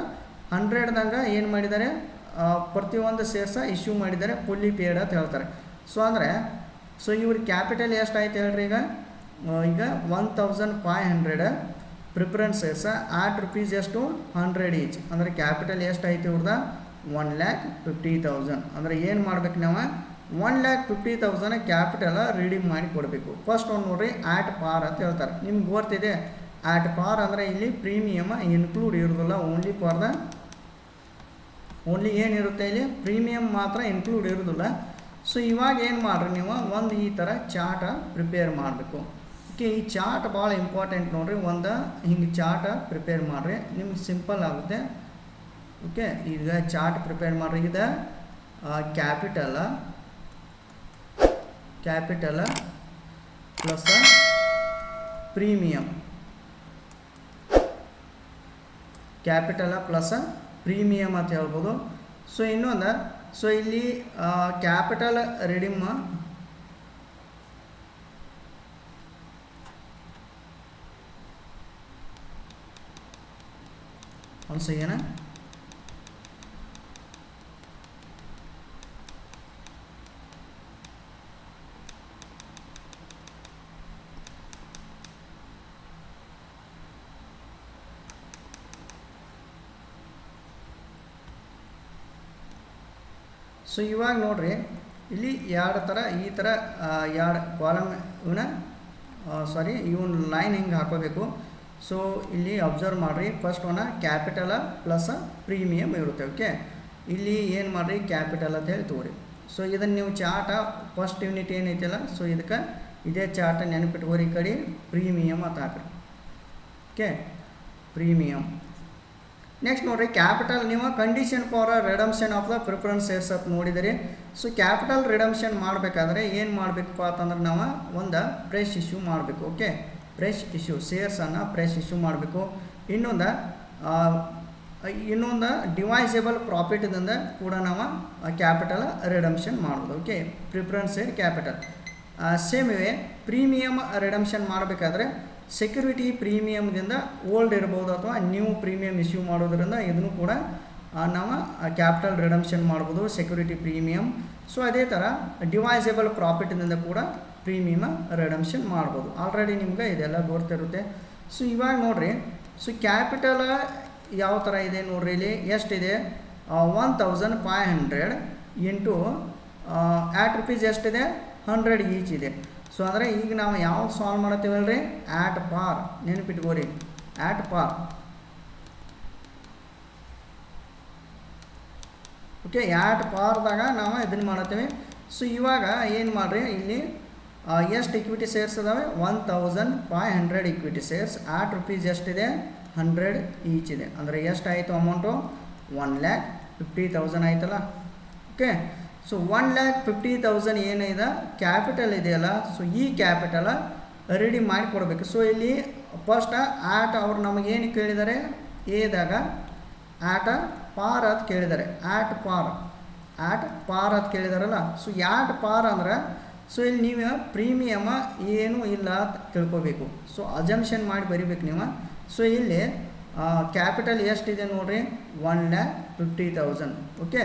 100ದಾಗ ಏನು ಮಾಡಿದ್ದಾರೆ, ಪ್ರತಿಯೊಂದು ಶೇರ್ಸ ಇಶ್ಯೂ ಮಾಡಿದ್ದಾರೆ, ಫುಲ್ಲಿ ಪೇಡ್ ಅಂತ ಹೇಳ್ತಾರೆ. ಸೊ ಅಂದರೆ ಸೊ ಇವ್ರ ಕ್ಯಾಪಿಟಲ್ ಎಷ್ಟು ಆಯ್ತು ಹೇಳ್ರಿ. ಈಗ 1,500 ಪ್ರಿಫರೆನ್ಸ್ ಶೇರ್ಸ ಆಟ್ ರುಪೀಸ್ ಎಷ್ಟು 100 ಈಚ್. ಅಂದರೆ ಕ್ಯಾಪಿಟಲ್ ಎಷ್ಟು ಆಯ್ತು ಇವ್ರದ 1,50,000. ಅಂದರೆ ಏನು ಮಾಡ್ಬೇಕು ನಾವು 1,50,000 ಕ್ಯಾಪಿಟಲ್ ರಿಡೀಮ್ ಮಾಡಿ ಕೊಡಬೇಕು. ಫಸ್ಟ್ ಒಂದು ನೋಡಿರಿ ಆಟ್ ಪಾರ್ ಅಂತ ಹೇಳ್ತಾರೆ. ನಿಮ್ಗೆ ಗೊತ್ತಿದೆ ಆಟ್ ಪಾರ್ ಅಂದರೆ ಇಲ್ಲಿ ಪ್ರೀಮಿಯಮ್ ಇನ್ಕ್ಲೂಡ್ ಇರೋದಿಲ್ಲ, ಓನ್ಲಿ ಏನಿರುತ್ತೆ ಇಲ್ಲಿ ಪ್ರೀಮಿಯಮ್ ಮಾತ್ರ ಇನ್ಕ್ಲೂಡ್ ಇರೋದಿಲ್ಲ. ಸೊ ಇವಾಗ ಏನು ಮಾಡಿರಿ ನೀವು ಒಂದು ಈ ಥರ ಚಾರ್ಟ ಪ್ರಿಪೇರ್ ಮಾಡಬೇಕು. ಓಕೆ, ಈ ಚಾರ್ಟ್ ಭಾಳ ಇಂಪಾರ್ಟೆಂಟ್ ನೋಡಿರಿ. ಒಂದು ಹಿಂಗೆ ಚಾರ್ಟ ಪ್ರಿಪೇರ್ ಮಾಡಿರಿ, ನಿಮ್ಗೆ ಸಿಂಪಲ್ ಆಗುತ್ತೆ. ಓಕೆ, ಈಗ ಚಾರ್ಟ್ ಪ್ರಿಪೇರ್ ಮಾಡಿರಿ. ಇದು capital plus premium, capital plus premium ಅಂತ ಹೇಳ್ಬೋದು. ಸೊ ಇನ್ನೊಂದು, ಸೊ ಇಲ್ಲಿ ಕ್ಯಾಪಿಟಲ್ ರಿಡೀಮ್ ಒಂದು ಸೆಕೆಂಡ್. ಸೊ ಇವಾಗ ನೋಡ್ರಿ ಇಲ್ಲಿ ಎರಡು ಥರ ಈ ಥರ ಎರಡು ಕಾಲಮ್ ಇವನ್ ಲೈನ್ ಹಿಂಗೆ ಹಾಕೋಬೇಕು. ಸೊ ಇಲ್ಲಿ ಅಬ್ಸರ್ವ್ ಮಾಡಿರಿ, ಫಸ್ಟ್ ಒನ್ ಕ್ಯಾಪಿಟಲ ಪ್ಲಸ್ ಪ್ರೀಮಿಯಮ್ ಇರುತ್ತೆ. ಓಕೆ, ಇಲ್ಲಿ ಏನು ಮಾಡಿರಿ ಕ್ಯಾಪಿಟಲ್ ಅಂತ ಹೇಳಿ ತಗೋರಿ. ಸೊ ಇದನ್ನು ನೀವು ಚಾರ್ಟ ಫಸ್ಟ್ ಯೂನಿಟ್ ಏನೈತಿಲ್ಲ, ಸೊ ಇದಕ್ಕೆ ಇದೇ ಚಾರ್ಟ ನೆನಪಿಟ್ಕೋರಿ. ಈ ಕಡೆ ಪ್ರೀಮಿಯಮ್ ಅಂತ ಹಾಕ್ರಿ. Okay, premium. ನೆಕ್ಸ್ಟ್ ನೋಡಿರಿ ಕ್ಯಾಪಿಟಲ್, ನೀವು condition for redemption of the preference shares ಅಂತ ನೋಡಿದಿರಿ. ಸೊ ಕ್ಯಾಪಿಟಲ್ ರಿಡಮ್ಷನ್ ಮಾಡಬೇಕಾದ್ರೆ ಏನು ಮಾಡಬೇಕಪ್ಪ ಅಂತಂದ್ರೆ ನಾವು ಒಂದು ಫ್ರೆಶ್ ಇಶ್ಯೂ ಮಾಡಬೇಕು. ಓಕೆ, ಫ್ರೆಶ್ ಇಶ್ಯೂ ಶೇರ್ಸನ್ನು ಫ್ರೆಶ್ ಇಶ್ಯೂ ಮಾಡಬೇಕು. ಇನ್ನೊಂದು ಡಿವೈಸೇಬಲ್ ಪ್ರಾಫಿಟ್ದಿಂದ ಕೂಡ ನಾವು ಕ್ಯಾಪಿಟಲ್ ರಿಡಮ್ಷನ್ ಮಾಡ್ಬೋದು. Okay, preference share capital. Same way premium redemption ಮಾಡಬೇಕಾದ್ರೆ ಸೆಕ್ಯೂರಿಟಿ ಪ್ರೀಮಿಯಮ್ದಿಂದ ಓಲ್ಡ್ ಇರ್ಬೋದು ಅಥವಾ ನ್ಯೂ ಪ್ರೀಮಿಯಮ್ ಇಶ್ಯೂ ಮಾಡೋದ್ರಿಂದ ಇದನ್ನು ಕೂಡ ನಾವು ಕ್ಯಾಪಿಟಲ್ ರಿಡಮ್ಷನ್ ಮಾಡ್ಬೋದು, ಸೆಕ್ಯೂರಿಟಿ ಪ್ರೀಮಿಯಮ್. ಸೊ ಅದೇ ಥರ ಡಿವೈಸೇಬಲ್ ಪ್ರಾಫಿಟ್ನಿಂದ ಕೂಡ ಪ್ರೀಮಿಯಮ್ ರಿಡಮ್ಷನ್ ಮಾಡ್ಬೋದು. ಆಲ್ರೆಡಿ ನಿಮ್ಗೆ ಇದೆಲ್ಲ ಗೊತ್ತಿರುತ್ತೆ. ಸೊ ಇವಾಗ ನೋಡಿರಿ, ಸೊ ಕ್ಯಾಪಿಟಲ್ ಯಾವ ಥರ ಇದೆ ನೋಡ್ರಿ, ಇಲ್ಲಿ ಎಷ್ಟಿದೆ 1500 ಇಂಟು ಆಟ್ ರುಪೀಸ್ ಎಷ್ಟಿದೆ 100 ಈಚ್ ಇದೆ. ಸೊ ಅಂದರೆ ಈಗ ನಾವು ಯಾವ್ದು ಸಾಲ್ವ್ ಮಾಡತ್ತೀವಲ್ರಿ, ಆಟ್ ಪಾರ್ ನೆನಪಿಟ್ಕೋರಿ, ಆಟ್ ಪಾರ್. ಓಕೆ, ಆಟ್ ಪಾರ್ದಾಗ ನಾವು ಇದನ್ನು ಮಾಡತ್ತೀವಿ. ಸೊ ಇವಾಗ ಏನು ಮಾಡಿರಿ, ಇಲ್ಲಿ ಎಷ್ಟು ಇಕ್ವಿಟಿ ಶೇರ್ಸ್ ಅದಾವೆ 1500 ಇಕ್ವಿಟಿ ಶೇರ್ಸ್. ಆಟ್ ರುಪೀಸ್ ಎಷ್ಟಿದೆ 100 ಈಚ್ ಇದೆ. ಅಂದರೆ ಎಷ್ಟಾಯಿತು ಅಮೌಂಟು 1,50,000 ಆಯ್ತಲ್ಲ. ಓಕೆ, ಸೊ 1,50,000 ಏನಿದೆ ಕ್ಯಾಪಿಟಲ್ ಇದೆಯಲ್ಲ, ಸೊ ಈ ಕ್ಯಾಪಿಟಲ್ ರೆಡಿ ಮಾಡಿ ಕೊಡಬೇಕು. ಸೊ ಇಲ್ಲಿ ಫಸ್ಟ್ ಆಟ್ ಅವ್ರು ನಮಗೇನು ಕೇಳಿದ್ದಾರೆ, ಎದಾಗ ಆಟ ಪಾರ್ ಅಂತ ಕೇಳಿದ್ದಾರೆ, ಆಟ್ ಪಾರ್ ಅಂತ ಕೇಳಿದಾರಲ್ಲ. ಸೊ ಆಟ್ ಪಾರ್ ಅಂದ್ರೆ ಸೊ ಇಲ್ಲಿ ನೀವು ಪ್ರೀಮಿಯಮ ಏನೂ ಇಲ್ಲ ಅಂತ ತಿಳ್ಕೊಬೇಕು. ಸೊ ಅಜಂಪ್ಷನ್ ಮಾಡಿ ಬರಿಬೇಕು ನೀವು. ಸೊ ಇಲ್ಲಿ ಕ್ಯಾಪಿಟಲ್ ಎಷ್ಟಿದೆ ನೋಡಿರಿ 1,50,000. ಓಕೆ,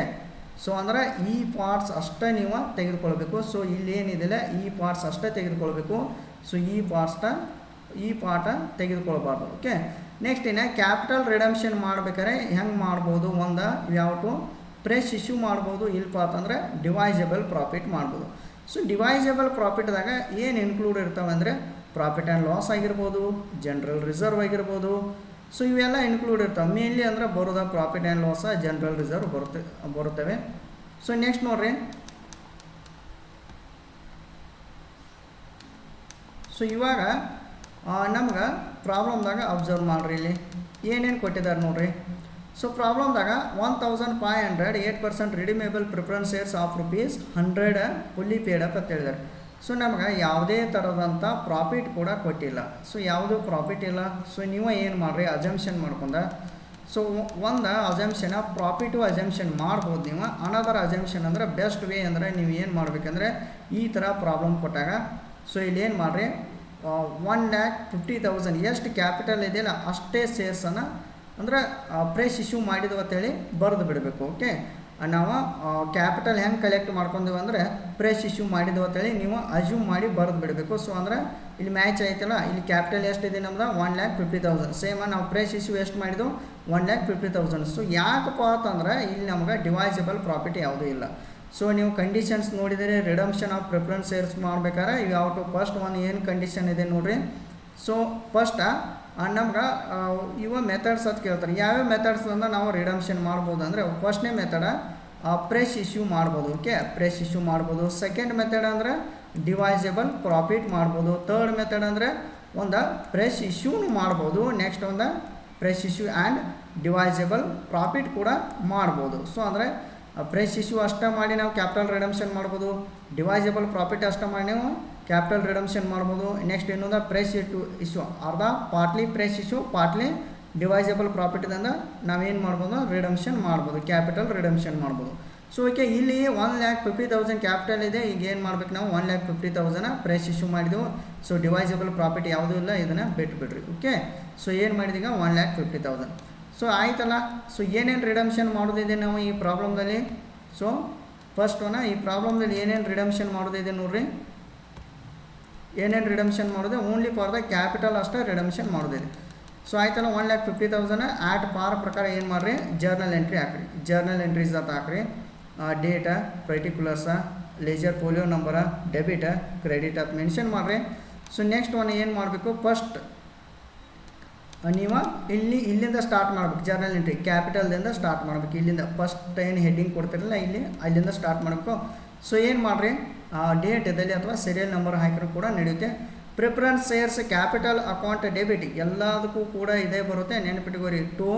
ಸೊ ಅಂದರೆ ಈ ಪಾರ್ಟ್ಸ್ ಅಷ್ಟೇ ನೀವು ತೆಗೆದುಕೊಳ್ಬೇಕು. ಸೊ ಇಲ್ಲಿ ಏನಿದೆಯಲ್ಲ ಈ ಪಾರ್ಟ್ಸ್ ಅಷ್ಟೇ ತೆಗೆದುಕೊಳ್ಬೇಕು. ಸೊ ಈ ಪಾರ್ಟ ತೆಗೆದುಕೊಳ್ಬಾರ್ದು. ಓಕೆ, ನೆಕ್ಸ್ಟ್ ಇನ್ನು ಕ್ಯಾಪಿಟಲ್ ರಿಡಮ್ಷನ್ ಮಾಡ್ಬೇಕಾದ್ರೆ ಹೆಂಗೆ ಮಾಡ್ಬೋದು, ಒಂದು ಯಾವತ್ತು ಫ್ರೆಶ್ ಇಶ್ಯೂ ಮಾಡ್ಬೋದು, ಇಲ್ಪ ಅಂತಂದರೆ ಡಿವೈಸೇಬಲ್ ಪ್ರಾಫಿಟ್ ಮಾಡ್ಬೋದು. ಸೊ ಡಿವೈಸೇಬಲ್ ಪ್ರಾಫಿಟ್ದಾಗ ಏನು ಇನ್ಕ್ಲೂಡ್ ಇರ್ತಾವೆ ಅಂದರೆ ಪ್ರಾಫಿಟ್ ಆ್ಯಂಡ್ ಲಾಸ್ ಆಗಿರ್ಬೋದು, ಜನರಲ್ ರಿಸರ್ವ್ ಆಗಿರ್ಬೋದು. ಸೊ ಇವೆಲ್ಲ ಇನ್ಕ್ಲೂಡ್ ಇರ್ತಾವೆ. ಮೇನ್ಲಿ ಅಂದರೆ ಬರೋದ profit and loss, general reserve ಬರುತ್ತವೆ. ಸೊ ನೆಕ್ಸ್ಟ್ ನೋಡಿರಿ, ಸೊ ಇವಾಗ ನಮ್ಗೆ ಪ್ರಾಬ್ಲಮ್ದಾಗ ಅಬ್ಸರ್ವ್ ಮಾಡಿರಿ, ಇಲ್ಲಿ ಏನೇನು ಕೊಟ್ಟಿದ್ದಾರೆ ನೋಡಿರಿ. ಸೊ ಪ್ರಾಬ್ಲಮ್ದಾಗ 1500 8% redeemable preference shares of ₹100 fully paid up ಅಂತ ಹೇಳಿದ್ದಾರೆ. ಸೊ ನಮ್ಗೆ ಯಾವುದೇ ಥರದಂಥ ಪ್ರಾಫಿಟ್ ಕೂಡ ಕೊಟ್ಟಿಲ್ಲ. ಸೊ ಯಾವುದೂ ಪ್ರಾಫಿಟ್ ಇಲ್ಲ. ಸೊ ನೀವು ಏನು ಮಾಡಿರಿ, ಅಜಂಪ್ಷನ್ ಮಾಡ್ಕೊಂಡ. ಸೊ ಒಂದು ಅಜಂಪ್ಷನ್ ಪ್ರಾಫಿಟು ಅಜಂಪ್ಷನ್ ಮಾಡ್ಬೋದು ನೀವು. ಅನದರ್ ಅಜಂಪ್ಷನ್ ಅಂದರೆ ಬೆಸ್ಟ್ ವೇ ಅಂದರೆ ನೀವು ಏನು ಮಾಡಬೇಕಂದ್ರೆ ಈ ಥರ ಪ್ರಾಬ್ಲಮ್ ಕೊಟ್ಟಾಗ ಸೊ ಇಲ್ಲಿ ಏನು ಮಾಡಿರಿ, 1,50,000 ಎಷ್ಟು ಕ್ಯಾಪಿಟಲ್ ಇದೆಯಲ್ಲ ಅಷ್ಟೇ ಶೇರ್ಸನ್ನು ಅಂದರೆ ಫ್ರೆಶ್ ಇಶ್ಯೂ ಮಾಡಿದ್ವು ಅಂತೇಳಿ ಬರೆದು ಬಿಡಬೇಕು. ಓಕೆ, ನಾವು ಕ್ಯಾಪಿಟಲ್ ಹೆಂಗೆ ಕಲೆಕ್ಟ್ ಮಾಡ್ಕೊಂಡ್ವಿ ಅಂದರೆ ಫ್ರೆಶ್ ಇಶ್ಯೂ ಮಾಡಿದ್ವು ಅಂತೇಳಿ ನೀವು ಅಜ್ಯೂಮ್ ಮಾಡಿ ಬರೆದು ಬಿಡಬೇಕು. ಸೊ ಅಂದರೆ ಇಲ್ಲಿ ಮ್ಯಾಚ್ ಆಯ್ತಲ್ಲ, ಇಲ್ಲಿ ಕ್ಯಾಪಿಟಲ್ ಎಷ್ಟಿದೆ ನಮ್ದು 1,50,000. ಸೇಮ್ ನಾವು ಫ್ರೆಶ್ ಇಶ್ಯೂ ಎಷ್ಟು ಮಾಡಿದ್ವು 1,50,000. ಸೊ ಯಾಕಪ್ಪ ಅಂತಂದ್ರೆ ಇಲ್ಲಿ ನಮ್ಗೆ ಡಿವೈಸೇಬಲ್ ಪ್ರಾಫಿಟ್ ಯಾವುದೂ ಇಲ್ಲ. ಸೊ ನೀವು ಕಂಡೀಷನ್ಸ್ ನೋಡಿದರೆ ರಿಡಮ್ಷನ್ ಆಫ್ ಪ್ರಿಫರೆನ್ಸ್ ಶೇರ್ಸ್ ಮಾಡ್ಬೇಕಾದ್ರೆ ಯಾವತ್ತು ಫಸ್ಟ್ ಒಂದು ಏನು ಕಂಡೀಷನ್ ಇದೆ ನೋಡಿರಿ. ಸೊ ಫಸ್ಟ್ ನಮ್ಗೆ ಇವ ಮೆಥಡ್ಸ್ ಅಂತ ಕೇಳ್ತಾರೆ. ಯಾವ್ಯಾವ ಮೆಥಡ್ಸ್ ಅಂದ್ರೆ ನಾವು ರಿಡಮ್ಷನ್ ಮಾಡ್ಬೋದು ಅಂದರೆ ಫಸ್ಟ್ನೇ ಮೆಥಡ ಫ್ರೆಶ್ ಇಶ್ಯೂ ಮಾಡ್ಬೋದು. ಓಕೆ, ಫ್ರೆಶ್ ಇಶ್ಯೂ ಮಾಡ್ಬೋದು. ಸೆಕೆಂಡ್ ಮೆಥಡ್ ಅಂದರೆ ಡಿವೈಸೇಬಲ್ ಪ್ರಾಫಿಟ್ ಮಾಡ್ಬೋದು. ಥರ್ಡ್ ಮೆಥಡ್ ಅಂದರೆ ಒಂದು ಫ್ರೆಶ್ ಇಶ್ಯೂನು ಮಾಡ್ಬೋದು. ನೆಕ್ಸ್ಟ್ ಒಂದು ಫ್ರೆಶ್ ಇಶ್ಯೂ ಆ್ಯಂಡ್ ಡಿವೈಸೇಬಲ್ ಪ್ರಾಫಿಟ್ ಕೂಡ ಮಾಡ್ಬೋದು. ಸೊ ಅಂದರೆ ಫ್ರೆಶ್ ಇಶ್ಯೂ ಅಷ್ಟೇ ಮಾಡಿ ನಾವು ಕ್ಯಾಪಿಟಲ್ ರಿಡಮ್ಷನ್ ಮಾಡ್ಬೋದು, ಡಿವೈಸೇಬಲ್ ಪ್ರಾಫಿಟ್ ಅಷ್ಟೇ ಮಾಡಿ ನೀವು ಕ್ಯಾಪಿಟಲ್ ರಿಡಮ್ಷನ್ ಮಾಡ್ಬೋದು. ನೆಕ್ಸ್ಟ್ ಇನ್ನೊಂದು ಫ್ರೆಶ್ ಇಶ್ಯೂ ಅರ್ಧ ಪಾರ್ಟ್ಲಿ ಫ್ರೆಶ್ ಇಶ್ಯೂ ಪಾರ್ಟ್ಲಿ ಡಿವೈಸೇಬಲ್ ಪ್ರಾಫಿಟ್ದಿಂದ ನಾವೇನು ಮಾಡ್ಬೋದು ರಿಡಮ್ಷನ್ ಮಾಡ್ಬೋದು, ಕ್ಯಾಪಿಟಲ್ ರಿಡಮ್ಷನ್ ಮಾಡ್ಬೋದು. ಸೊ ಓಕೆ, ಇಲ್ಲಿ 1,50,000 ಕ್ಯಾಪಿಟಲ್ ಇದೆ. ಈಗ ಏನು ಮಾಡ್ಬೇಕು ನಾವು 1,50,000 ಫ್ರೆಶ್ ಇಶ್ಯೂ ಮಾಡಿದೆವು. ಸೊ ಡಿವೈಸೇಬಲ್ ಪ್ರಾಫಿಟ್ ಯಾವುದೂ ಇಲ್ಲ, ಇದನ್ನು ಬಿಟ್ಬಿಡ್ರಿ. ಓಕೆ, ಸೊ ಏನು ಮಾಡಿದೀಗ 1,50,000. ಸೊ ಆಯ್ತಲ್ಲ. ಸೊ ಏನೇನು ರಿಡಮ್ಷನ್ ಮಾಡೋದಿದೆ ನಾವು ಈ ಪ್ರಾಬ್ಲಮ್ದಲ್ಲಿ. ಸೊ ಫಸ್ಟ್ ಈ ಪ್ರಾಬ್ಲಮ್ದಲ್ಲಿ ಏನೇನು ರಿಡಮ್ಷನ್ ಮಾಡೋದಿದೆ ನೋಡ್ರಿ. ಏನೇನು ರಿಡಮ್ಷನ್ ಮಾಡೋದು ಓನ್ಲಿ ಫಾರ್ ದ ಕ್ಯಾಪಿಟಲ್ ಅಷ್ಟೇ ರಿಡಮ್ಷನ್ ಮಾಡೋದಿದೆ. ಸೊ ಆಯ್ತಲ್ಲ, 1,50,000 ಆಟ್ ಪಾರ್ ಪ್ರಕಾರ ಏನು ಮಾಡಿರಿ, ಜರ್ನಲ್ ಎಂಟ್ರಿ ಹಾಕ್ರಿ. ಜರ್ನಲ್ ಎಂಟ್ರೀಸ್ ಅಂತ ಹಾಕ್ರಿ. Date, particulars, ledger folio number debit credit ಅಂತ ಮೆನ್ಷನ್ ಮಾಡಿರಿ. ಸೊ ನೆಕ್ಸ್ಟ್ ಒನ್ ಏನು ಮಾಡಬೇಕು, ಫಸ್ಟ್ ನೀವು ಇಲ್ಲಿಂದ ಸ್ಟಾರ್ಟ್ ಮಾಡ್ಬೇಕು. ಜರ್ನಲ್ ಎಂಟ್ರಿ ಕ್ಯಾಪಿಟಲ್ದಿಂದ ಸ್ಟಾರ್ಟ್ ಮಾಡ್ಬೇಕು. ಇಲ್ಲಿಂದ ಫಸ್ಟ್ ಏನು ಹೆಡ್ಡಿಂಗ್ ಕೊಡ್ತಿರಲ್ಲ ಅಲ್ಲಿಂದ ಸ್ಟಾರ್ಟ್ ಮಾಡಬೇಕು. ಸೊ ಏನು ಮಾಡಿರಿ, ಡೇಟ್ ಇದರಲ್ಲಿ ಅಥವಾ ಸೀರಿಯಲ್ ನಂಬರ್ ಹಾಕಿದ್ರು ಕೂಡ ನಡೆಯುತ್ತೆ. Preference shares capital account debit ಎಲ್ಲದಕ್ಕೂ ಕೂಡ ಇದೇ ಬರುತ್ತೆ, ನೆನಪಿಟ್ಕೋರಿ. To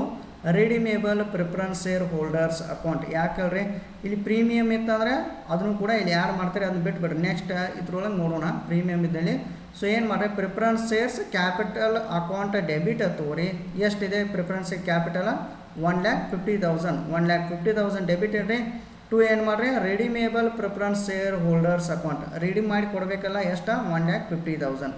redeemable preference shareholders account. ಯಾಕಂದ್ರೆ ಇಲ್ಲಿ ಪ್ರೀಮಿಯಮ್ ಇತ್ತಂದರೆ ಅದನ್ನು ಕೂಡ ಇಲ್ಲಿ ಆ್ಯಡ್ ಮಾಡ್ತಾರೆ, ಅದನ್ನ ಬಿಟ್ಬಿಡ್ರಿ. ನೆಕ್ಸ್ಟ್ ಇದ್ರೊಳಗೆ ನೋಡೋಣ ಪ್ರೀಮಿಯಮ್ ಇದ್ದಲ್ಲಿ. ಸೊ ಏನು ಮಾಡ್ರಿ, preference shares capital account debit ತಗೋರಿ. ಎಷ್ಟಿದೆ ಪ್ರಿಫರೆನ್ಸ್ ಕ್ಯಾಪಿಟಲ್ 1,50,000 1,50,000 ಡೆಬಿಟ್ ಇಡ್ರಿ. ಟು ಏನು ಮಾಡಿರಿ, redeemable preference shareholders account redeem ಮಾಡಿ ಕೊಡಬೇಕಲ್ಲ, ಎಷ್ಟು 1,50,000.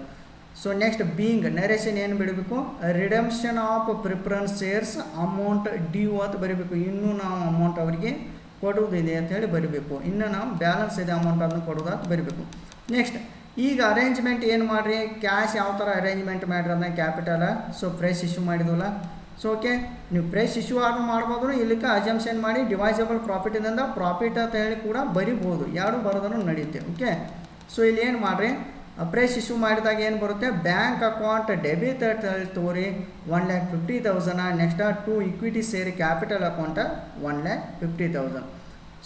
ಸೊ ನೆಕ್ಸ್ಟ್ ಬೀಯಿಂಗ್ ನರೇಷನ್ ಏನು ಬಿಡಬೇಕು, redemption of preference shares amount due ಅಂತ ಬರೀಬೇಕು. ಇನ್ನೂ ನಾವು ಅಮೌಂಟ್ ಅವರಿಗೆ ಕೊಡುವುದಿದೆ ಅಂತ ಹೇಳಿ ಬರೀಬೇಕು. ಇನ್ನು ನಾವು ಬ್ಯಾಲೆನ್ಸ್ ಇದೆ ಅಮೌಂಟ್ ಅದನ್ನು ಕೊಡೋದು ಅಂತ ಬರೀಬೇಕು. ನೆಕ್ಸ್ಟ್ ಈಗ ಅರೇಂಜ್ಮೆಂಟ್ ಏನು ಮಾಡಿರಿ, ಕ್ಯಾಶ್ ಯಾವ ಥರ ಅರೇಂಜ್ಮೆಂಟ್ ಮಾಡಿರಿ ಅಂದರೆ ಕ್ಯಾಪಿಟಲ್. ಸೊ ಫ್ರೆಶ್ ಇಶ್ಯೂ ಮಾಡಿದ್ವಲ್ಲ. ಸೊ ಓಕೆ, ನೀವು ಫ್ರೆಶ್ ಇಶ್ಯೂ ಆರ್ಡರ್ ಮಾಡ್ಬೋದು, ಇಲ್ಲಿಕ್ಕೆ ಅಜಂಪ್ಷನ್ ಮಾಡಿ ಡಿವೈಸಬಲ್ ಪ್ರಾಫಿಟಿಂದ ಪ್ರಾಫಿಟ್ ಅಂತ ಹೇಳಿ ಕೂಡ ಬರಿಬೋದು, ಎರಡು ಬರೋದನ್ನು ನಡೆಯುತ್ತೆ. ಓಕೆ, ಸೊ ಇಲ್ಲಿ ಏನು ಮಾಡಿರಿ, ಫ್ರೆಶ್ ಇಶ್ಯೂ ಮಾಡಿದಾಗ ಏನು ಬರುತ್ತೆ, ಬ್ಯಾಂಕ್ ಅಕೌಂಟ್ ಡೆಬಿಟ್ ಅಂತ ಹೇಳಿ ತಗೋರಿ 1,50,000. Next to equity share capital account 1,50,000.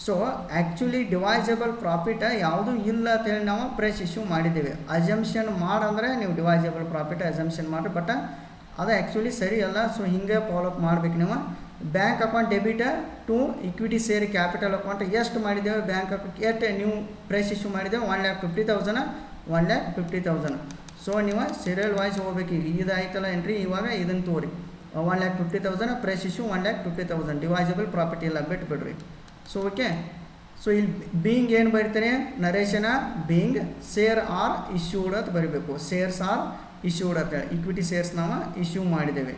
So actually divisible profit ಯಾವುದೂ ಇಲ್ಲ ಅಂತೇಳಿ ನಾವು ಫ್ರೆಶ್ ಇಶ್ಯೂ ಮಾಡಿದ್ದೀವಿ. ಅಜಂಪ್ಷನ್ ಮಾಡಂದರೆ ನೀವು ಡಿವೈಸಬಲ್ ಪ್ರಾಫಿಟ್ ಅಜಂಪ್ಷನ್ ಮಾಡಿರಿ, ಬಟ್ ಅದು ಆ್ಯಕ್ಚುಲಿ ಸರಿ ಅಲ್ಲ. ಸೊ ಹಿಂಗೆ ಫಾಲೋಅಪ್ ಮಾಡ್ಬೇಕು ನೀವು. Bank account debit to equity share capital account ಎಷ್ಟು ಮಾಡಿದ್ದೇವೆ, ಬ್ಯಾಂಕ್ ಅಕೌಂಟ್ ಎಷ್ಟು ನೀವು ಫ್ರೆಶ್ ಇಶ್ಯೂ ಮಾಡಿದ್ದೇವೆ 1,50,000 1,50,000. ಸೊ ನೀವು ಸೀರಿಯಲ್ ವೈಸ್ ಹೋಗ್ಬೇಕು. ಇದಾಯ್ತಲ್ಲ ಎಂಟ್ರಿ, ಇವಾಗ ಇದನ್ನು ತೋರಿ 1,50,000 ಫ್ರೆಶ್ ಇಶ್ಯೂ 1,50,000 ಡಿವೈಸಬಲ್ ಪ್ರಾಫಿಟ್ ಇಲ್ಲ ಬಿಟ್ಬಿಡ್ರಿ. ಸೊ ಓಕೆ, ಸೊ ಇಲ್ಲಿ ಬೀಯಿಂಗ್ ಏನು ಬರೀತಾರೆ, ನರೇಶನ ಬೀಯಿಂಗ್ ಶೇರ್ ಆರ್ ಇಶ್ಯೂಡ್ ಅಂತ ಬರೀಬೇಕು. ಶೇರ್ಸ್ ಆರ್ ಇಶ್ಯೂಡ್ ಅಂತ ಹೇಳಿ ಇಕ್ವಿಟಿ ಶೇರ್ಸ್ ನಾವು ಇಶ್ಯೂ ಮಾಡಿದ್ದೇವೆ.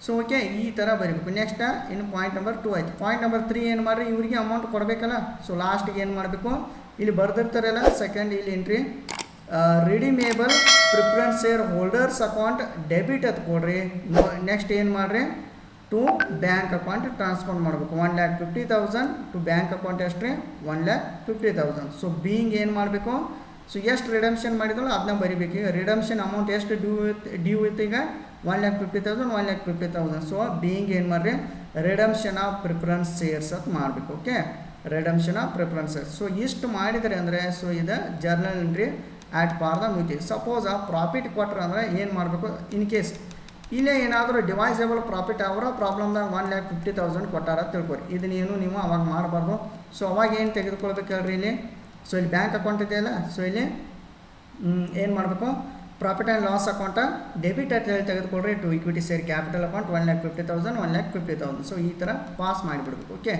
ಸೊ ಓಕೆ, ಈ ಥರ ಬರೀಬೇಕು. ನೆಕ್ಸ್ಟ್ ಇನ್ನು ಪಾಯಿಂಟ್ ನಂಬರ್ 2 ಆಯಿತು. ಪಾಯಿಂಟ್ ನಂಬರ್ 3 ಏನು ಮಾಡಿರಿ, ಇವರಿಗೆ ಅಮೌಂಟ್ ಕೊಡಬೇಕಲ್ಲ. ಸೊ ಲಾಸ್ಟಿಗೆ ಏನು ಮಾಡಬೇಕು, ಇಲ್ಲಿ ಬರ್ದಿರ್ತಾರಲ್ಲ ಸೆಕೆಂಡ್ ಇಲ್ಲಿ entry redeemable preference shareholders account debit ಅಂತ ಕೊಡ್ರಿ. ನೆಕ್ಸ್ಟ್ ಏನು ಮಾಡಿರಿ, ಟು ಬ್ಯಾಂಕ್ ಅಕೌಂಟ್ ಟ್ರಾನ್ಸ್ಫರ್ ಮಾಡಬೇಕು. 1,50,000 ಟು ಬ್ಯಾಂಕ್ ಅಕೌಂಟ್ ಎಷ್ಟು ರೀ 1,50,000. ಸೊ ಬೀಯಿಂಗ್ ಏನು ಮಾಡಬೇಕು, ಸೊ ಎಷ್ಟು ರಿಡಮ್ಷನ್ ಮಾಡಿದ್ವಲ್ಲ ಅದನ್ನ ಬರಿಬೇಕು. ಈಗ ರಿಡಮ್ಷನ್ ಅಮೌಂಟ್ ಎಷ್ಟು ಡ್ಯೂ ಇತ್ತು, ಈಗ 1,50,000 1,50,000. ಸೊ ಬೀಯಿಂಗ್ ಏನು ಮಾಡಿರಿ, ರಿಡಮ್ಷನ್ ಆಫ್ ಪ್ರಿಫರೆನ್ಸ್ ಶೇರ್ಸ್ ಅಂತ ಮಾಡಬೇಕು. Okay, redemption of preference shares. So ಇಷ್ಟು ಮಾಡಿದರೆ ಅಂದರೆ ಸೊ ಇದು ಜರ್ನಲ್ ಎಂಟ್ರಿ ಆಟ್ ಪಾರ್ ದ ಮ್ಯೂಟಿ. ಸಪೋಸ್ ಆ ಪ್ರಾಫಿಟ್ ಕೊಟ್ಟರೆ ಅಂದರೆ ಏನು ಮಾಡಬೇಕು, ಇನ್ ಕೇಸ್ ಇಲ್ಲೇ ಏನಾದರೂ ಡಿವೈಸಬಲ್ ಪ್ರಾಫಿಟ್ ಅವರ ಪ್ರಾಬ್ಲಮ್ದಾಗ 1,50,000 ಕೊಟ್ಟಾರ ತಿಳ್ಕೊರಿ. ಇದನ್ನೇನು ನೀವು ಅವಾಗ ಮಾಡಬಾರ್ದು. ಸೊ ಅವಾಗ ಏನು ತೆಗೆದುಕೊಳ್ಬೇಕು ಹೇಳ್ರಿ ಇಲ್ಲಿ. ಸೊ ಇಲ್ಲಿ ಬ್ಯಾಂಕ್ ಅಕೌಂಟ್ ಇದೆಯಲ್ಲ, ಸೊ ಇಲ್ಲಿ ಏನು ಮಾಡಬೇಕು, profit and loss account debit ಅಂತ ಹೇಳಿ ತೆಗೆದುಕೊಳ್ರಿ. To equity share capital account 1,50,000 1,50,000. So ಈ ಥರ ಪಾಸ್ ಮಾಡಿಬಿಡ್ಬೇಕು. ಓಕೆ,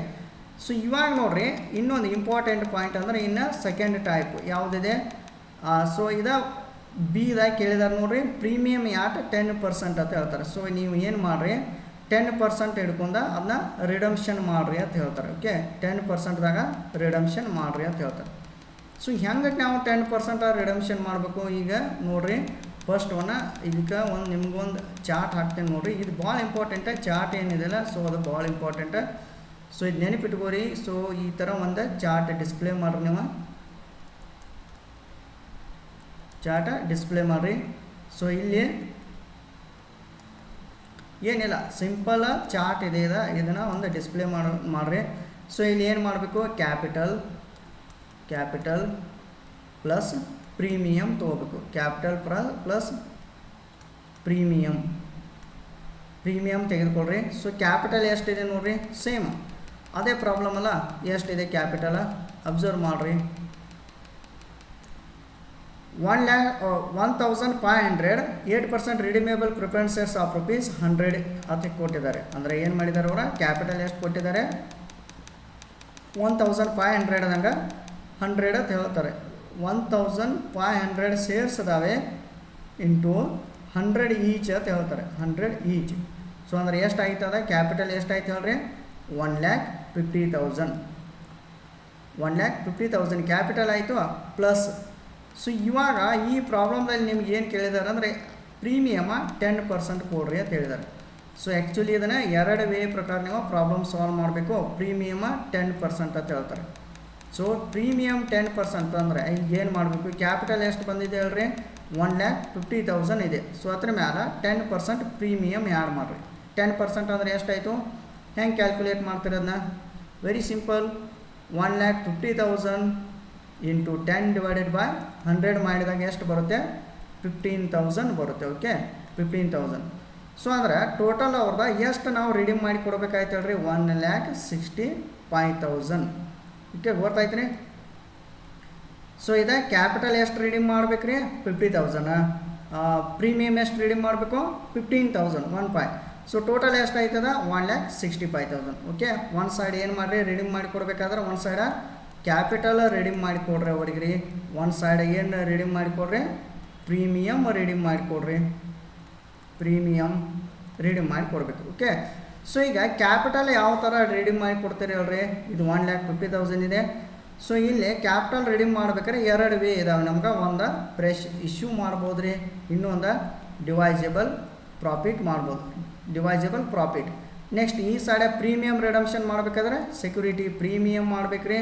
ಸೊ ಇವಾಗ ನೋಡಿರಿ ಇನ್ನೊಂದು ಇಂಪಾರ್ಟೆಂಟ್ ಪಾಯಿಂಟ್ ಅಂದರೆ ಇನ್ನು ಸೆಕೆಂಡ್ ಟೈಪ್ ಯಾವುದಿದೆ. ಸೊ ಇದು ಬಿದಾಗ ಕೇಳಿದಾರೆ ನೋಡಿರಿ, ಪ್ರೀಮಿಯಮ್ ಯಾಟ್ 10% ಅಂತ ಹೇಳ್ತಾರೆ. ಸೊ ನೀವು ಏನು ಮಾಡಿರಿ, 10% ಹಿಡ್ಕೊಂಡ ಅದನ್ನ ರಿಡಮ್ಷನ್ ಮಾಡಿರಿ ಅಂತ ಹೇಳ್ತಾರೆ. ಓಕೆ, 10%ದಾಗ ರಿಡಮ್ಷನ್ ಮಾಡಿರಿ ಅಂತ ಹೇಳ್ತಾರೆ. ಸೊ ಹೆಂಗೆ ನಾವು 10% ರಿಡಮ್ಷನ್ ಮಾಡಬೇಕು, ಈಗ ನೋಡಿರಿ ಫಸ್ಟ್ ಇದಕ್ಕೆ ನಿಮ್ಗೊಂದು ಚಾರ್ಟ್ ಹಾಕ್ತೇನೆ ನೋಡಿರಿ. ಇದು ಭಾಳ ಇಂಪಾರ್ಟೆಂಟ, ಚಾರ್ಟ್ ಏನಿದೆಯಲ್ಲ ಸೊ ಅದು ಭಾಳ ಇಂಪಾರ್ಟೆಂಟ. ಸೊ ಇದು ನೆನಪಿಟ್ಕೋರಿ. ಸೊ ಈ ಥರ ಒಂದು ಚಾರ್ಟ್ ಡಿಸ್ಪ್ಲೇ ಮಾಡಿರಿ, ನೀವು ಚಾರ್ಟ ಡಿಸ್ಪ್ಲೇ ಮಾಡಿರಿ. ಸೊ ಇಲ್ಲಿ ಏನಿಲ್ಲ, ಸಿಂಪಲ್ ಚಾರ್ಟ್ ಇದೆ, ಇದನ್ನು ಒಂದು ಡಿಸ್ಪ್ಲೇ ಮಾಡಿರಿ. ಸೊ ಇಲ್ಲಿ ಏನು ಮಾಡಬೇಕು, ಕ್ಯಾಪಿಟಲ್ ಪ್ಲಸ್ ಪ್ರೀಮಿಯಮ್ ತೊಗೋಬೇಕು. ಕ್ಯಾಪಿಟಲ್ ಪ್ಲಸ್ ಪ್ರೀಮಿಯಮ್ ತೆಗೆದುಕೊಳ್ರಿ. ಸೊ ಕ್ಯಾಪಿಟಲ್ ಎಷ್ಟಿದೆ ನೋಡಿರಿ, ಸೇಮ್ ಅದೇ ಪ್ರಾಬ್ಲಮ್ ಅಲ್ಲ, ಎಷ್ಟಿದೆ ಕ್ಯಾಪಿಟಲ್ ಅಬ್ಸರ್ವ್ ಮಾಡಿರಿ. 1,500 8% ರಿಡೀಮೇಬಲ್ ಪ್ರಿಫರೆನ್ಸ್ ಶೇರ್ಸ್ ಆಫ್ ₹100 ಅದಕ್ಕೆ ಕೊಟ್ಟಿದ್ದಾರೆ. ಅಂದರೆ ಏನು ಮಾಡಿದ್ದಾರೆ ಅವರ ಕ್ಯಾಪಿಟಲ್ ಎಷ್ಟು ಕೊಟ್ಟಿದ್ದಾರೆ, 1,500 ಅದಂಗೆ 100 ಅಂತ ಹೇಳ್ತಾರೆ. 1,500 ಶೇರ್ಸ್ ಅದಾವೆ ಇಂಟು 100 ಈಚ್ ಅಂತ ಹೇಳ್ತಾರೆ, 100 ಈಚ್. ಸೊ ಅಂದರೆ ಎಷ್ಟು ಆಯ್ತದ ಕ್ಯಾಪಿಟಲ್ ಎಷ್ಟು ಆಯ್ತು ಹೇಳ್ರಿ, 1,50,000 1,50,000 ಕ್ಯಾಪಿಟಲ್ ಆಯಿತು ಪ್ಲಸ್. ಸೊ ಇವಾಗ ಈ ಪ್ರಾಬ್ಲಮ್ದಲ್ಲಿ ನಿಮ್ಗೆ ಏನು ಕೇಳಿದ್ದಾರೆ ಅಂದರೆ ಪ್ರೀಮಿಯಮ 10% ಕೊಡ್ರಿ ಅಂತ ಹೇಳಿದ್ದಾರೆ. ಸೊ ಆ್ಯಕ್ಚುಲಿ ಇದನ್ನು ಎರಡು ವೇ ಪ್ರಕಾರ ನೀವು ಪ್ರಾಬ್ಲಮ್ ಸಾಲ್ವ್ ಮಾಡಬೇಕು. ಪ್ರೀಮಿಯಮ 10% ಅಂತ ಹೇಳ್ತಾರೆ. ಸೊ ಪ್ರೀಮಿಯಮ್ 10% ಅಂದರೆ ಈಗ ಏನು ಮಾಡಬೇಕು, ಕ್ಯಾಪಿಟಲ್ ಎಷ್ಟು ಬಂದಿದೆ ಹೇಳ್ರಿ, 1,50,000 ಇದೆ. ಸೊ ಅದ್ರ ಮೇಲೆ 10% ಪ್ರೀಮಿಯಮ್ ಆ್ಯಡ್ ಮಾಡಿರಿ. 10% ಅಂದರೆ ಎಷ್ಟಾಯಿತು, ಹೆಂಗೆ ಕ್ಯಾಲ್ಕುಲೇಟ್ ಮಾಡ್ತೀರಿ ಅದನ್ನ, ವೆರಿ ಸಿಂಪಲ್, 1,50,000 ಇಂಟು 10/100 ಮಾಡಿದಾಗ ಎಷ್ಟು ಬರುತ್ತೆ, 15,000 ಬರುತ್ತೆ. ಓಕೆ, 15,000. ಸೊ ಅಂದರೆ ಟೋಟಲ್ ಅವ್ರದ್ದು ಎಷ್ಟು ನಾವು ರಿಡೀಮ್ ಮಾಡಿ ಕೊಡ್ಬೇಕಾಯ್ತು ಹೇಳ್ರಿ, 1,65,000. ಓಕೆ, ಗೊತ್ತಾಯ್ತು ರೀ. ಸೊ ಇದು ಕ್ಯಾಪಿಟಲ್ ಎಷ್ಟು ರಿಡೀಮ್ ಮಾಡ್ಬೇಕು ರೀ, 50,000. ಪ್ರೀಮಿಯಮ್ ಎಷ್ಟು ರಿಡೀಮ್ ಮಾಡಬೇಕು, 15,000, 1.5. ಸೊ ಟೋಟಲ್ ಎಷ್ಟು ಆಯ್ತದ, 1,65,000. ಓಕೆ, ಒಂದು ಸೈಡ್ ಏನು ಮಾಡಿರಿ, ರಿಡೀಮ್ ಮಾಡಿ ಕೊಡ್ಬೇಕಾದ್ರೆ ಒಂದು ಸೈಡ ಕ್ಯಾಪಿಟಲ್ ರಿಡೀಮ್ ಮಾಡಿ ಕೊಡ್ರಿ ಅವ್ರಿಗೆ ರೀ, ಒಂದು ಸೈಡ್ ಏನು ರಿಡೀಮ್ ಮಾಡಿ ಕೊಡ್ರಿ, ಪ್ರೀಮಿಯಮ್ ರಿಡೀಮ್ ಮಾಡಿ ಕೊಡ್ರಿ, ಪ್ರೀಮಿಯಮ್ ರಿಡೀಮ್ ಮಾಡಿ ಕೊಡಬೇಕು. ಓಕೆ, ಸೊ ಈಗ ಕ್ಯಾಪಿಟಲ್ ಯಾವ ಥರ ರಿಡೀಮ್ ಮಾಡಿ ಕೊಡ್ತೀರಿ ಹೇಳ್ರಿ, ಇದು 1,50,000 ಇದೆ. ಸೊ ಇಲ್ಲಿ ಕ್ಯಾಪಿಟಲ್ ರಿಡೀಮ್ ಮಾಡ್ಬೇಕಾದ್ರೆ 2 ವೇ ಇದಾವೆ ನಮ್ಗೆ. ಒಂದು ಫ್ರೆಶ್ ಇಶ್ಯೂ ಮಾಡ್ಬೋದು ರೀ, ಇನ್ನೊಂದು ಡಿವೈಸಬಲ್ ಪ್ರಾಫಿಟ್ ಮಾಡ್ಬೋದು, ಡಿವೈಸಬಲ್ ಪ್ರಾಫಿಟ್. ನೆಕ್ಸ್ಟ್ ಈ ಸೈಡ್ ಪ್ರೀಮಿಯಮ್ ರಿಡಮ್ಷನ್ ಮಾಡಬೇಕಾದ್ರೆ ಸೆಕ್ಯೂರಿಟಿ ಪ್ರೀಮಿಯಮ್ ಮಾಡ್ಬೇಕು ರೀ.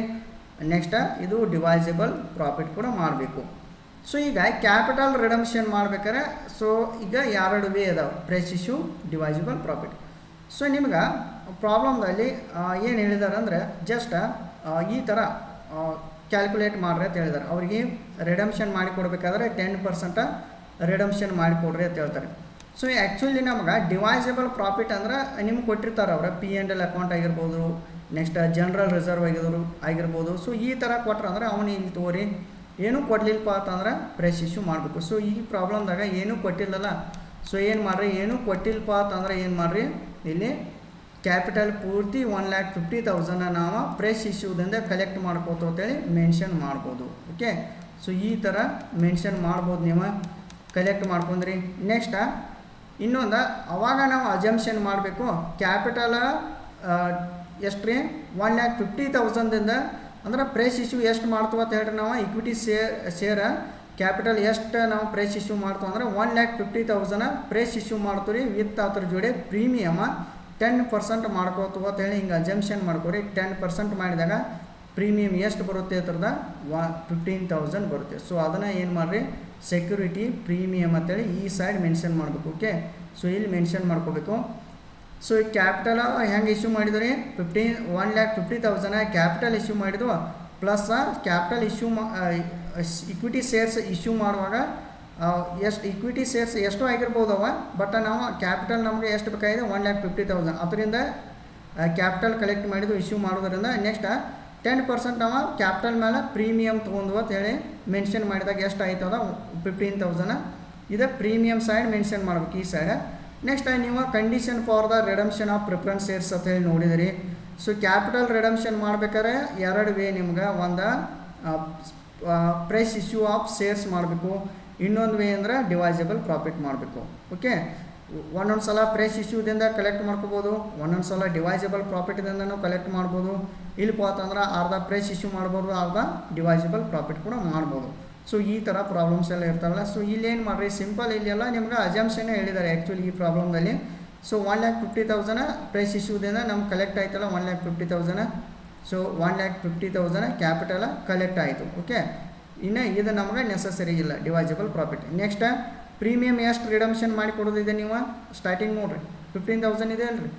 ನೆಕ್ಸ್ಟ್ ಇದು ಡಿವೈಸಬಲ್ ಪ್ರಾಫಿಟ್ ಕೂಡ ಮಾಡಬೇಕು. ಸೊ ಈಗ ಕ್ಯಾಪಿಟಲ್ ರಿಡಮ್ಷನ್ ಮಾಡ್ಬೇಕಾದ್ರೆ ಸೊ ಈಗ 2 ವೇ ಇದಾವೆ, fresh issue, divisible profit. So ನಿಮ್ಗೆ ಪ್ರಾಬ್ಲಮ್ದಲ್ಲಿ ಏನು ಹೇಳಿದಾರೆ ಅಂದರೆ ಜಸ್ಟ್ ಈ ಥರ ಕ್ಯಾಲ್ಕುಲೇಟ್ ಮಾಡ್ರಿ ಅಂತ ಹೇಳಿದ್ದಾರೆ. ಅವ್ರಿಗೆ ರಿಡಮ್ಷನ್ ಮಾಡಿ ಕೊಡಬೇಕಾದ್ರೆ 10% ರಿಡಮ್ಷನ್ ಮಾಡಿಕೊಡ್ರಿ ಅಂತ ಹೇಳ್ತಾರೆ. ಸೊ ಆ್ಯಕ್ಚುಲಿ ನಮ್ಗೆ ಡಿವೈಸಬಲ್ ಪ್ರಾಫಿಟ್ ಅಂದ್ರೆ ನಿಮ್ಗೆ ಕೊಟ್ಟಿರ್ತಾರೆ ಅವ್ರ P&L ಅಕೌಂಟ್ ಆಗಿರ್ಬೋದು, ನೆಕ್ಸ್ಟ್ ಜನರಲ್ ರಿಸರ್ವ್ ಆಗಿರ್ಬೋದು. ಸೊ ಈ ಥರ ಕೊಟ್ರೆ ಅಂದ್ರೆ ಅವನು ಇಲ್ಲಿ ತೋರಿ ಏನೂ ಕೊಡಲಿಲ್ಲಪ್ಪ ಅಂತಂದ್ರೆ ಫ್ರೆಶ್ ಇಶ್ಯೂ ಮಾಡಬೇಕು. ಸೊ ಈ ಪ್ರಾಬ್ಲಮ್ದಾಗ ಏನೂ ಕೊಟ್ಟಿಲ್ಲಲ್ಲ, ಸೊ ಏನು ಮಾಡಿರಿ, ಏನೂ ಕೊಟ್ಟಿಲ್ಲಪ್ಪ ಅಂತಂದ್ರೆ ಏನು ಮಾಡಿರಿ, ಇಲ್ಲಿ ಕ್ಯಾಪಿಟಲ್ ಪೂರ್ತಿ 1,50,000 ನಾವು ಫ್ರೆಶ್ ಇಶ್ಯೂದಿಂದ ಕಲೆಕ್ಟ್ ಮಾಡ್ಕೋತು ಅಂತೇಳಿ ಮೆನ್ಷನ್ ಮಾಡ್ಬೋದು. ಓಕೆ, ಸೊ ಈ ಥರ ಮೆನ್ಷನ್ ಮಾಡ್ಬೋದು, ನೀವು ಕಲೆಕ್ಟ್ ಮಾಡ್ಕೊಂಡ್ರಿ. ನೆಕ್ಸ್ಟ್ ಇನ್ನೊಂದು ಅವಾಗ ನಾವು ಅಜಂಪ್ಷನ್ ಮಾಡಬೇಕು, ಕ್ಯಾಪಿಟಲ್ ಎಷ್ಟು ರೀ, 1,50,000ದಿಂದ ಅಂದ್ರೆ ಫ್ರೆಶ್ ಇಶ್ಯೂ ಎಷ್ಟು ಮಾಡ್ತೀವಿ ಅಂತ ಹೇಳ್ರಿ ನಾವು, ಇಕ್ವಿಟಿ ಶೇರ್ ಕ್ಯಾಪಿಟಲ್ ಎಷ್ಟು ನಾವು ಫ್ರೆಶ್ ಇಶ್ಯೂ ಮಾಡ್ತೀವಿ ಅಂದ್ರೆ 1,50,000 ಫ್ರೆಶ್ ಇಶ್ಯೂ ಮಾಡ್ತೀವಿ ರೀ, ವಿತ್ ಅದ್ರ ಜೋಡಿ ಪ್ರೀಮಿಯಮ 10% ಮಾಡ್ಕೋತೀವಿ ಅಂತ ಹೇಳಿ ಹಿಂಗೆ ಅಜಂಪ್ಷನ್ ಮಾಡ್ಕೊರಿ. 10% ಮಾಡಿದಾಗ ಪ್ರೀಮಿಯಮ್ ಎಷ್ಟು ಬರುತ್ತೆ ಅದ್ರದ 15,000 ಬರುತ್ತೆ. ಸೊ ಅದನ್ನು ಏನು ಮಾಡಿರಿ, ಸೆಕ್ಯೂರಿಟಿ ಪ್ರೀಮಿಯಮ್ ಅಂತೇಳಿ ಈ ಸೈಡ್ ಮೆನ್ಷನ್ ಮಾಡಬೇಕು. ಓಕೆ, ಸೊ ಇಲ್ಲಿ ಮೆನ್ಷನ್ ಮಾಡ್ಕೋಬೇಕು. ಸೊ ಈ ಕ್ಯಾಪಿಟಲ್ ಹೆಂಗೆ ಇಶ್ಯೂ ಮಾಡಿದ್ರಿ, 1,50,000 ಕ್ಯಾಪಿಟಲ್ ಇಶ್ಯೂ ಮಾಡಿದ್ವು, plus capital issue equity shares issue ಮಾಡುವಾಗ ಎಷ್ಟು ಇಕ್ವಿಟಿ ಶೇರ್ಸ್ ಎಷ್ಟು ಆಗಿರ್ಬೋದವ, ಬಟ್ ನಾವು ಕ್ಯಾಪಿಟಲ್ ನಮಗೆ ಎಷ್ಟು ಬೇಕಾಗಿದೆ 1,50,000. ಅದರಿಂದ ಕ್ಯಾಪಿಟಲ್ ಕಲೆಕ್ಟ್ ಮಾಡಿದ್ದು ಇಶ್ಯೂ ಮಾಡೋದ್ರಿಂದ ನೆಕ್ಸ್ಟ್ 10% ನಾವು ಕ್ಯಾಪಿಟಲ್ ಮೇಲೆ ಪ್ರೀಮಿಯಮ್ ತೊಗೊಂಡು ಅಂತ ಹೇಳಿ ಮೆನ್ಷನ್ ಮಾಡಿದಾಗ ಎಷ್ಟು ಆಯ್ತದ 15,000. ಇದು ಪ್ರೀಮಿಯಮ್ ಸೈಡ್ ಮೆನ್ಷನ್ ಮಾಡ್ಬೇಕು ಈ ಸೈಡ್. ನೆಕ್ಸ್ಟ್ ನೀವು condition for the redemption of preference shares ಅಂತ ಹೇಳಿ ನೋಡಿದಿರಿ. ಸೊ ಕ್ಯಾಪಿಟಲ್ ರಿಡಮ್ಷನ್ ಮಾಡ್ಬೇಕಾದ್ರೆ 2 ವೇ ನಿಮ್ಗೆ, ಒಂದು ಫ್ರೆಶ್ ಇಶ್ಯೂ ಆಫ್ ಶೇರ್ಸ್ ಮಾಡಬೇಕು, ಇನ್ನೊಂದು ವೇ ಅಂದರೆ ಡಿವೈಸಬಲ್ ಪ್ರಾಫಿಟ್ ಮಾಡಬೇಕು. ಓಕೆ, ಒಂದೊಂದು ಸಲ ಫ್ರೆಶ್ ಇಶ್ಯೂದಿಂದ ಕಲೆಕ್ಟ್ ಮಾಡ್ಕೋಬೋದು, ಒಂದೊಂದು ಸಲ ಡಿವೈಸಬಲ್ ಪ್ರಾಫಿಟ್ದಿಂದನೂ ಕಲೆಕ್ಟ್ ಮಾಡ್ಬೋದು. ಇಲ್ಲಿ ಅಂತಂದ್ರೆ ಅರ್ಧ ಫ್ರೆಶ್ ಇಶ್ಯೂ ಮಾಡ್ಬೋದು, ಅರ್ಧ ಡಿವೈಸಬಲ್ ಪ್ರಾಫಿಟ್ ಕೂಡ ಮಾಡ್ಬೋದು. ಸೊ ಈ ಥರ ಪ್ರಾಬ್ಲಮ್ಸ್ ಎಲ್ಲ ಇರ್ತಾವಲ್ಲ. ಸೊ ಇಲ್ಲೇನು ಮಾಡಿರಿ, ಸಿಂಪಲ್ ಇಲ್ಲೆಲ್ಲ ನಿಮ್ಗೆ ಅಜಂಪ್ಷನ್ನೇ ಹೇಳಿದ್ದಾರೆ ಆ್ಯಕ್ಚುಲಿ ಈ ಪ್ರಾಬ್ಲಮ್ದಲ್ಲಿ. ಸೊ 1,50,000 ಫ್ರೆಶ್ ಇಶ್ಯೂದಿಂದ ನಮ್ಗೆ ಕಲೆಕ್ಟ್ ಆಯ್ತಲ್ಲ 1,50,000. ಸೊ 1,50,000 ಕ್ಯಾಪಿಟಲ್ ಕಲೆಕ್ಟ್ ಆಯಿತು. ಓಕೆ, ಇನ್ನು ಇದು ನಮಗೆ ನೆಸಸರಿ ಇಲ್ಲ ಡಿವೈಸಬಲ್ ಪ್ರಾಫಿಟ್. ನೆಕ್ಸ್ಟ್ ಪ್ರೀಮಿಯಮ್ ಎಷ್ಟು ರಿಡಮ್ಷನ್ ಮಾಡಿ ಕೊಡೋದಿದೆ, ನೀವು ಸ್ಟಾರ್ಟಿಂಗ್ ನೋಡಿರಿ 15,000 ಇದೆ ಅಲ್ರಿ,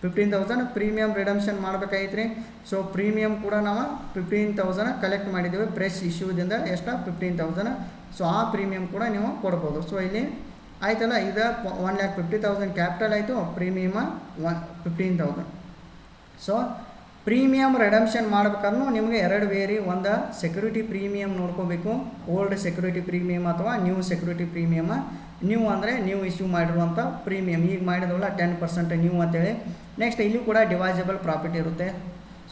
15,000 ಪ್ರೀಮಿಯಮ್ ರಿಡಮ್ಷನ್ ಮಾಡ್ಬೇಕಾಯ್ತು ರೀ. ಸೊ ಪ್ರೀಮಿಯಮ್ ಕೂಡ ನಾವು 15,000 ಕಲೆಕ್ಟ್ ಮಾಡಿದ್ದೀವಿ ಫ್ರೆಶ್ ಇಶ್ಯೂದಿಂದ, ಎಷ್ಟು 15,000. ಸೊ ಆ ಪ್ರೀಮಿಯಮ್ ಕೂಡ ನೀವು ಕೊಡ್ಬೋದು. ಸೊ ಇಲ್ಲಿ ಆಯ್ತಲ್ಲ, ಇದು 1,50,000 ಕ್ಯಾಪಿಟಲ್ ಆಯಿತು, ಪ್ರೀಮಿಯಮ 15,000. ಸೊ ಪ್ರೀಮಿಯಮ್ ರಿಡಮ್ಷನ್ ಮಾಡ್ಬೇಕಾದ್ರೂ ನಿಮಗೆ 2 ವೇ ರೀ. ಒಂದು ಸೆಕ್ಯೂರಿಟಿ ಪ್ರೀಮಿಯಮ್ ನೋಡ್ಕೋಬೇಕು, ಓಲ್ಡ್ ಸೆಕ್ಯೂರಿಟಿ ಪ್ರೀಮಿಯಮ್ ಅಥವಾ ನ್ಯೂ ಸೆಕ್ಯೂರಿಟಿ ಪ್ರೀಮಿಯಮ್. ನ್ಯೂ ಅಂದರೆ ನೀವು ಇಶ್ಯೂ ಮಾಡಿರುವಂಥ ಪ್ರೀಮಿಯಮ್, ಈಗ ಮಾಡಿದವಲ್ಲ 10% ನ್ಯೂ ಅಂತೇಳಿ. ನೆಕ್ಸ್ಟ್ ಇಲ್ಲಿ ಕೂಡ ಡಿವೈಸಬಲ್ ಪ್ರಾಫಿಟ್ ಇರುತ್ತೆ.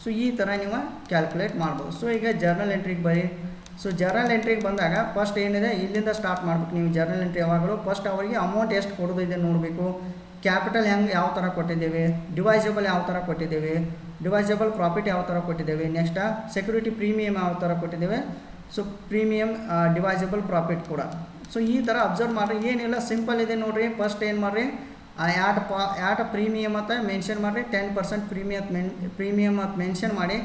ಸೊ ಈ ಥರ ನೀವು ಕ್ಯಾಲ್ಕುಲೇಟ್ ಮಾಡ್ಬೋದು. ಸೊ ಈಗ ಜರ್ನಲ್ ಎಂಟ್ರಿಗೆ ಬರೀ. ಸೊ ಜರ್ನಲ್ ಎಂಟ್ರಿಗೆ ಬಂದಾಗ ಫಸ್ಟ್ ಏನಿದೆ ಇಲ್ಲಿಂದ ಸ್ಟಾರ್ಟ್ ಮಾಡ್ಬೇಕು ನೀವು ಜರ್ನಲ್ ಎಂಟ್ರಿ. ಯಾವಾಗಲೂ ಫಸ್ಟ್ ಅವರಿಗೆ ಅಮೌಂಟ್ ಎಷ್ಟು ಕೊಡೋದು ಇದೆ ನೋಡಬೇಕು, ಕ್ಯಾಪಿಟಲ್ ಹೆಂಗೆ ಯಾವ ಥರ ಕೊಟ್ಟಿದ್ದೇವೆ, ಡಿವೈಸಬಲ್ ಯಾವ ಥರ ಕೊಟ್ಟಿದ್ದೇವೆ, ಡಿವೈಸಬಲ್ ಪ್ರಾಫಿಟ್ ಯಾವ ಥರ ಕೊಟ್ಟಿದ್ದೇವೆ, ನೆಕ್ಸ್ಟ್ ಸೆಕ್ಯೂರಿಟಿ ಪ್ರೀಮಿಯಮ್ ಯಾವ ಥರ ಕೊಟ್ಟಿದ್ದೇವೆ, ಸೊ ಪ್ರೀಮಿಯಮ್ ಡಿವೈಸಬಲ್ ಪ್ರಾಫಿಟ್ ಕೂಡ. ಸೊ ಈ ಥರ ಅಬ್ಸರ್ವ್ ಮಾಡಿರಿ, ಏನಿಲ್ಲ ಸಿಂಪಲ್ ಇದೆ ನೋಡಿರಿ. ಫಸ್ಟ್ ಏನು ಮಾಡಿರಿ, ಯಾಟ್ ಪ್ರೀಮಿಯಮ್ ಅಂತ ಮೆನ್ಷನ್ ಮಾಡಿರಿ, 10% ಪ್ರೀಮಿಯಮ್ ಅಂತ ಮೆನ್ಷನ್ ಮಾಡಿ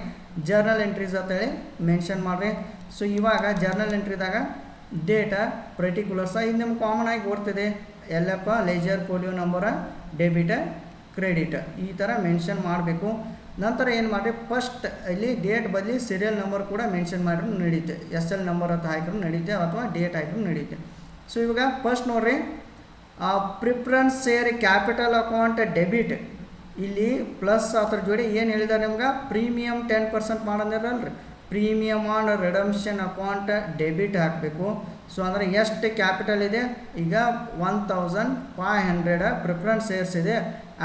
ಜರ್ನಲ್ ಎಂಟ್ರೀಸ್ ಅಂತೇಳಿ ಮೆನ್ಷನ್ ಮಾಡಿರಿ. ಸೊ ಇವಾಗ ಜರ್ನಲ್ ಎಂಟ್ರಿದಾಗ ಡೇಟಾ ಪರ್ಟಿಕ್ಯುಲರ್ಸ ಇದು ನಿಮ್ಗೆ ಕಾಮನ್ ಆಗಿ ಬರ್ತಿದೆ, ಎಲ್ಲಪ್ಪ ledger folio number debit credit ಈ ಥರ ಮೆನ್ಷನ್ ಮಾಡಬೇಕು. ನಂತರ ಏನು ಮಾಡಿರಿ, ಫಸ್ಟ್ ಇಲ್ಲಿ ಡೇಟ್ ಬದಲಿ ಸೀರಿಯಲ್ ನಂಬರ್ ಕೂಡ ಮೆನ್ಷನ್ ಮಾಡಿದ್ರು ನಡೀತೆ, SL ನಂಬರ್ ಅಂತ ಹಾಕಿದ್ರು ನಡೀತೆ ಅಥವಾ ಡೇಟ್ ಹಾಕಿದ್ರು ನಡೀತೆ. ಸೊ ಇವಾಗ ಫಸ್ಟ್ ನೋಡಿರಿ, preference share capital account debit ಇಲ್ಲಿ ಪ್ಲಸ್ ಅದ್ರ ಜೋಡಿ ಏನು ಹೇಳಿದ್ದಾರೆ ನಿಮ್ಗೆ, ಪ್ರೀಮಿಯಮ್ 10% ಮಾಡೋದಿರಲ್ರಿ, premium on redemption account debit ಹಾಕಬೇಕು. ಸೊ ಅಂದರೆ ಎಷ್ಟು ಕ್ಯಾಪಿಟಲ್ ಇದೆ, ಈಗ 1500 ಪ್ರಿಫರೆನ್ಸ್ ಶೇರ್ಸ್ ಇದೆ,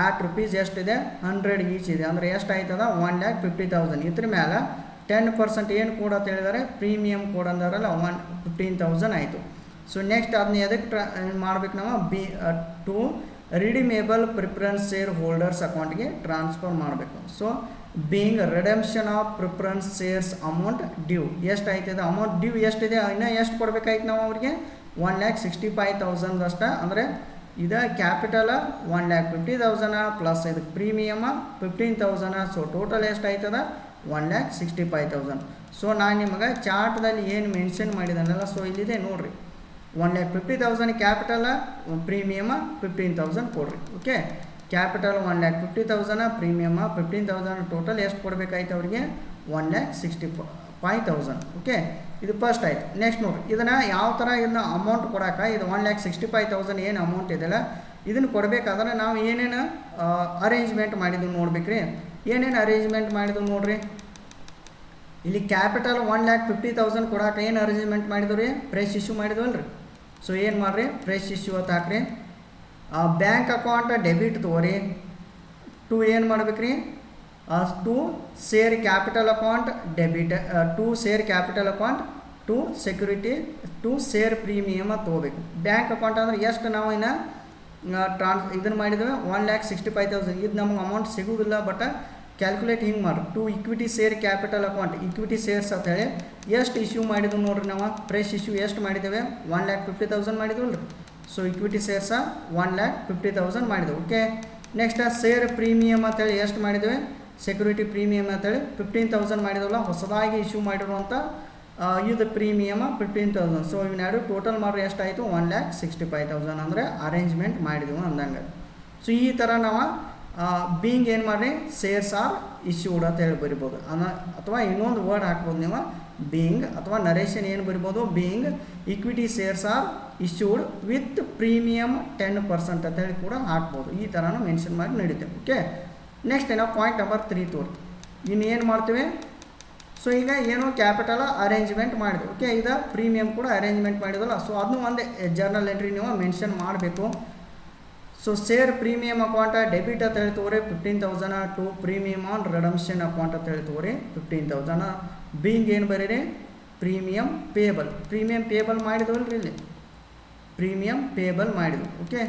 ಆಟ್ ರುಪೀಸ್ ಎಷ್ಟಿದೆ 100 ಈಚ್ ಇದೆ, ಅಂದರೆ ಎಷ್ಟು ಆಯ್ತದ 1,50,000. ಇದ್ರ ಮೇಲೆ 10% ಏನು ಕೂಡ ಅಂತ ಹೇಳಿದ್ದಾರೆ, ಪ್ರೀಮಿಯಮ್ ಕೋಡ್ ಅಂದಾರಲ್ಲ 15,000 ಆಯಿತು. ಸೊ ನೆಕ್ಸ್ಟ್ ಅದನ್ನ ಎದಕ್ಕೆ ಮಾಡ್ಬೇಕು ನಾವು, to redeemable preference shareholders ಅಕೌಂಟ್ಗೆ ಟ್ರಾನ್ಸ್ಫರ್ ಮಾಡಬೇಕು. So being redemption of preference shares amount due ಎಷ್ಟು ಆಯ್ತದೆ, ಅಮೌಂಟ್ ಡ್ಯೂ ಎಷ್ಟಿದೆ, ಇನ್ನೂ ಎಷ್ಟು ಕೊಡಬೇಕಾಯ್ತು ನಾವು ಅವ್ರಿಗೆ, 1,65,000 ಅಷ್ಟೇ. ಅಂದರೆ ಇದು ಕ್ಯಾಪಿಟಲ 1,50,000 ಪ್ಲಸ್ ಇದಕ್ಕೆ ಪ್ರೀಮಿಯಮ 15,000. ಸೊ ಟೋಟಲ್ ಎಷ್ಟು ಆಯ್ತದ 1,65,000. ಸೊ ನಾನು ನಿಮಗೆ ಚಾರ್ಟ್ದಲ್ಲಿ ಏನು ಮೆನ್ಷನ್ ಮಾಡಿದಾನಲ್ಲ, ಸೊ ಇಲ್ಲಿದೆ ನೋಡಿರಿ, 1,50,000 ಕ್ಯಾಪಿಟಲ, ಪ್ರೀಮಿಯಮ 15,000 ಕೊಡ್ರಿ. ಓಕೆ, ಕ್ಯಾಪಿಟಲ್ 1,50,000, ಪ್ರೀಮಿಯಮ 15,000, ಟೋಟಲ್ ಎಷ್ಟು ಕೊಡಬೇಕಾಯ್ತು ಅವರಿಗೆ 1,65,000. ಓಕೆ, ಇದು ಫಸ್ಟ್ ಆಯಿತು. ನೆಕ್ಸ್ಟ್ ನೋಡಿರಿ, ಇದನ್ನು ಯಾವ ಥರ ಇದನ್ನ ಅಮೌಂಟ್ ಕೊಡೋಕೆ, ಇದು 1,65,000 ಏನು ಅಮೌಂಟ್ ಇದೆಯಲ್ಲ ಇದನ್ನು ಕೊಡಬೇಕಾದ್ರೆ ನಾವು ಏನೇನು ಅರೇಂಜ್ಮೆಂಟ್ ಮಾಡಿದ್ವಿ ನೋಡ್ಬೇಕ್ರಿ. ಏನೇನು ಅರೇಂಜ್ಮೆಂಟ್ ಮಾಡಿದ್ವಿ ನೋಡಿರಿ, ಇಲ್ಲಿ ಕ್ಯಾಪಿಟಲ್ 1,50,000 ಕೊಡೋಕೆ ಏನು ಅರೇಂಜ್ಮೆಂಟ್ ಮಾಡಿದ್ವಿ ರೀ, ಫ್ರೆಶ್ ಇಶ್ಯೂ ಮಾಡಿದ್ವಲ್ಲ ರೀ. ಸೊ ಏನು ಮಾಡಿರಿ, ಫ್ರೆಶ್ ಇಶ್ಯೂ ಅಂತ ಹಾಕ್ರಿ. ಬ್ಯಾಂಕ್ ಅಕೌಂಟ್ ಡೆಬಿಟ್ ತಗೋರಿ, ಟು ಏನು ಮಾಡ್ಬೇಕು ರೀ, to share capital account debit, to share capital account, to security, to share premium ತೊಗೋಬೇಕು. ಬ್ಯಾಂಕ್ ಅಕೌಂಟ್ ಅಂದರೆ ಎಷ್ಟು ನಾವು ಇನ್ನು ಇದನ್ನು ಮಾಡಿದ್ವಿ 1,65,000, ಇದು ನಮಗೆ ಅಮೌಂಟ್ ಸಿಗೋದಿಲ್ಲ, ಬಟ್ ಕ್ಯಾಲ್ಕುಲೇಟ್ ಹಿಂಗೆ ಮಾಡಿರಿ, to equity share capital account, equity shares ಅಂತ ಹೇಳಿ ಎಷ್ಟು ಇಶ್ಯೂ ಮಾಡಿದ್ವಿ ನೋಡಿರಿ ನಾವು, ಫ್ರೆಶ್ ಇಶ್ಯೂ ಎಷ್ಟು ಮಾಡಿದ್ದೇವೆ 1,50,000 ಮಾಡಿದ್ವಲ್ಲ ರೀ. ಸೊ ಇಕ್ವಿಟಿ ಶೇರ್ಸ 1,50,000 ಮಾಡಿದೆವು. ಓಕೆ, ನೆಕ್ಸ್ಟ್ ಶೇರ್ ಪ್ರೀಮಿಯಮ್ ಅಂತೇಳಿ ಎಷ್ಟು ಮಾಡಿದ್ದೇವೆ, ಸೆಕ್ಯೂರಿಟಿ ಪ್ರೀಮಿಯಮ್ ಅಂತೇಳಿ 15,000 ಮಾಡಿದವಲ್ಲ, ಹೊಸದಾಗಿ ಇಶ್ಯೂ ಮಾಡಿರುವಂಥ ಇದು ಪ್ರೀಮಿಯಮ 15,000. ಸೊ ಇವನ್ನೆರಡು ಟೋಟಲ್ ಮಾಡಿದ್ರೆ ಎಷ್ಟಾಯಿತು 1,65,000, ಅಂದರೆ ಅರೇಂಜ್ಮೆಂಟ್ ಮಾಡಿದೆವು ಅಂದಂಗೆ. ಸೊ ಈ ಥರ ನಾವು ಬೀಯಿಂಗ್ ಏನು ಮಾಡಿರಿ, ಶೇರ್ಸ್ ಆರ್ ಇಶ್ಯೂಡ್ ಅಂತ ಹೇಳಿ ಬರಿಬೋದು. ಅಥವಾ ಇನ್ನೊಂದು ವರ್ಡ್ ಹಾಕ್ಬೋದು ನೀವು, ಬೀಯಿಂಗ್ ಅಥವಾ ನರೇಷನ್ ಏನು ಬರಿಬೋದು, being equity shares are issued with premium 10% ಅಂತ ಹೇಳಿ ಕೂಡ ಹಾಕ್ಬೋದು. ಈ ಥರನೂ ಮೆನ್ಷನ್ ಮಾಡಿ ನಡೀತೇವೆ. ಓಕೆ, ನೆಕ್ಸ್ಟ್ ನಾವು ಪಾಯಿಂಟ್ ನಂಬರ್ 3 ತೋರಿ. ಇನ್ನು ಏನು ಮಾಡ್ತೀವಿ, ಸೊ ಈಗ ಏನೋ ಕ್ಯಾಪಿಟಲ್ ಅರೇಂಜ್ಮೆಂಟ್ ಮಾಡಿದ್ವಿ. ಓಕೆ, ಇದು ಪ್ರೀಮಿಯಮ್ ಕೂಡ ಅರೇಂಜ್ಮೆಂಟ್ ಮಾಡಿದ್ವಲ್ಲ, ಸೊ ಅದನ್ನು ಒಂದು ಜರ್ನಲ್ ಎಂಟ್ರಿ ನೀವು ಮೆನ್ಷನ್ ಮಾಡಬೇಕು. So share premium account debit ಅಂತ ಹೇಳಿ ತಗೋರಿ 15,000, to premium on redemption account ಅಂತ ಹೇಳಿ ತಗೋರಿ 15,000. ಬೀಯಿಂಗ್ ಏನು ಬರೀರಿ, ಪ್ರೀಮಿಯಮ್ ಪೇಬಲ್, ಪ್ರೀಮಿಯಮ್ ಪೇಬಲ್ ಮಾಡಿದ್ವಲ್ರಿ, ಇಲ್ಲಿ ಪ್ರೀಮಿಯಮ್ ಪೇಬಲ್ ಮಾಡಿದ್ವಿ. ಓಕೆ,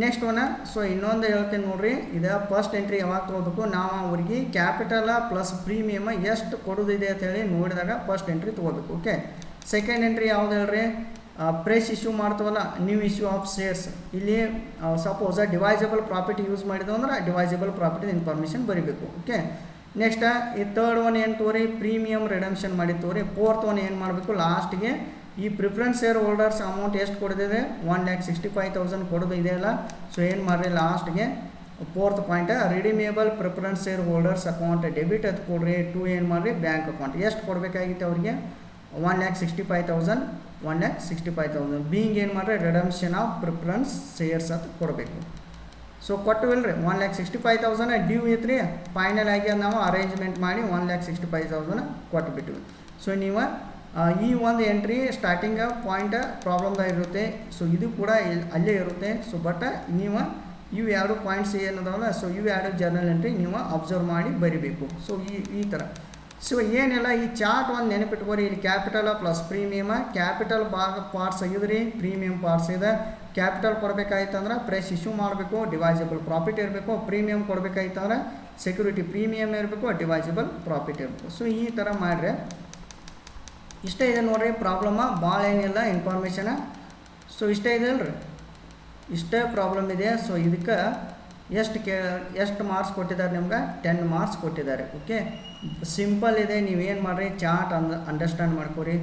ನೆಕ್ಸ್ಟ್ ಒನ್, ಸೊ ಇನ್ನೊಂದು ಹೇಳ್ತೇನೆ ನೋಡಿರಿ, ಇದು ಫಸ್ಟ್ ಎಂಟ್ರಿ ಯಾವಾಗ ತೊಗೋಬೇಕು, ನಾವು ಅವ್ರಿಗೆ ಕ್ಯಾಪಿಟಲ ಪ್ಲಸ್ ಪ್ರೀಮಿಯಮ್ ಎಷ್ಟು ಕೊಡೋದಿದೆ ಅಂತ ಹೇಳಿ ನೋಡಿದಾಗ ಫಸ್ಟ್ ಎಂಟ್ರಿ ತೊಗೋಬೇಕು. ಓಕೆ, ಸೆಕೆಂಡ್ ಎಂಟ್ರಿ ಯಾವ್ದು ಹೇಳ್ರಿ, ಫ್ರೆಶ್ ಇಶ್ಯೂ ಮಾಡ್ತೀವಲ್ಲ, ನ್ಯೂ ಇಶ್ಯೂ ಆಫ್ ಶೇರ್ಸ್. ಇಲ್ಲಿ ಸಪೋಸ್ ಡಿವೈಸಬಲ್ ಪ್ರಾಫಿಟ್ ಯೂಸ್ ಮಾಡಿದ್ವು ಅಂದ್ರೆ ಡಿವೈಸಬಲ್ ಪ್ರಾಫಿಟ್ ಇನ್ಫಾರ್ಮೇಷನ್ ಬರೀಬೇಕು. ಓಕೆ, ನೆಕ್ಸ್ಟ್ ಈ ಥರ್ಡ್ ಒನ್ ಏನು ತೋರಿ, ಪ್ರೀಮಿಯಮ್ ರಿಡಮ್ಷನ್ ಮಾಡಿ ತೋರಿ. ಫೋರ್ತ್ ಒನ್ ಏನು ಮಾಡಬೇಕು, ಲಾಸ್ಟ್ಗೆ ಈ ಪ್ರಿಫರೆನ್ಸ್ ಶೇರ್ ಹೋಲ್ಡರ್ಸ್ ಅಮೌಂಟ್ ಎಷ್ಟು ಕೊಡೋದಿದೆ 1,65,000 ಕೊಡೋದು ಇದೆಯಲ್ಲ. ಸೊ ಏನು ಮಾಡಿರಿ, ಲಾಸ್ಟ್ಗೆ fourth point redeemable preference shareholders account debit ಅದು ಕೊಡ್ರಿ. ಟು ಏನು ಮಾಡಿರಿ, ಬ್ಯಾಂಕ್ ಅಕೌಂಟ್ ಎಷ್ಟು ಕೊಡಬೇಕಾಗಿತ್ತು ಅವ್ರಿಗೆ 1,65,000, 1,65,000. ಬೀಯಿಂಗ್ ಏನು ಮಾಡಿರಿ, ರಿಡಮ್ಷನ್ ಆಫ್ ಪ್ರಿಫರೆನ್ಸ್ ಶೇರ್ಸ್ ಅಂತ ಕೊಡಬೇಕು. ಸೊ ಕೊಟ್ಟವಿಲ್ಲ ರೀ 1,65,000 ಡ್ಯೂ ಐತ್ರಿ, ಫೈನಲ್ ಆಗಿ ನಾವು ಅರೇಂಜ್ಮೆಂಟ್ ಮಾಡಿ 1,65,000 ಕೊಟ್ಟುಬಿಟ್ವಿ. ಸೊ ನೀವು ಈ ಒಂದು ಎಂಟ್ರಿ ಸ್ಟಾರ್ಟಿಂಗ್ ಪಾಯಿಂಟ್ ಪ್ರಾಬ್ಲಮ್ದಾಗ ಇರುತ್ತೆ. ಸೊ ಇದು ಕೂಡ ಅಲ್ಲೇ ಇರುತ್ತೆ. ಸೊ ಬಟ್ ನೀವು ಇವು ಎರಡು ಪಾಯಿಂಟ್ಸ್ ಏನದಾವಲ್ಲ, ಸೊ ಇವು ಎರಡು ಜರ್ನಲ್ ಎಂಟ್ರಿ ನೀವು ಅಬ್ಸರ್ವ್ ಮಾಡಿ ಬರಿಬೇಕು. ಸೊ ಈ ಥರ. ಸೊ ಏನೆಲ್ಲ ಈ ಚಾರ್ಟ್ ಒಂದು ನೆನಪಿಟ್ಕೋರಿ, ಇಲ್ಲಿ ಕ್ಯಾಪಿಟಲ್ ಪ್ಲಸ್ ಪ್ರೀಮಿಯಮ, ಕ್ಯಾಪಿಟಲ್ ಭಾಗ ಪಾರ್ಟ್ಸ್ ಆಗಿದ್ರಿ, ಪ್ರೀಮಿಯಮ್ ಪಾರ್ಟ್ಸ್ ಇದೆ. ಕ್ಯಾಪಿಟಲ್ ಕೊಡಬೇಕಾಯ್ತಂದ್ರೆ ಫ್ರೆಶ್ ಇಶ್ಯೂ ಮಾಡಬೇಕು, ಡಿವೈಸಬಲ್ ಪ್ರಾಫಿಟ್ ಇರಬೇಕು. ಪ್ರೀಮಿಯಮ್ ಕೊಡಬೇಕಾಯ್ತಂದ್ರೆ ಸೆಕ್ಯೂರಿಟಿ ಪ್ರೀಮಿಯಮ್ ಇರಬೇಕು, ಡಿವೈಸಬಲ್ ಪ್ರಾಫಿಟ್ ಇರಬೇಕು. ಸೊ ಈ ಥರ ಮಾಡಿದ್ರೆ ಇಷ್ಟೇ ಇದೆ ನೋಡಿರಿ ಪ್ರಾಬ್ಲಮ, ಭಾಳ ಏನಿಲ್ಲ ಇನ್ಫಾರ್ಮೇಷನ. ಸೊ ಇಷ್ಟೇ ಇದೆ ಅಲ್ರಿ, ಇಷ್ಟೇ ಪ್ರಾಬ್ಲಮ್ ಇದೆ. ಸೊ ಇದಕ್ಕೆ ಎಷ್ಟು ಮಾರ್ಕ್ಸ್ ಕೊಟ್ಟಿದ್ದಾರೆ ನಿಮ್ಗೆ 10 ಮಾರ್ಕ್ಸ್ ಕೊಟ್ಟಿದ್ದಾರೆ. ಓಕೆ, ಸಿಂಪಲ್ ಇದೆ, ನೀವೇನು ಮಾಡಿರಿ ಚಾರ್ಟ್ ಅಂಡರ್ಸ್ಟ್ಯಾಂಡ್ ಮಾಡ್ಕೊರಿ.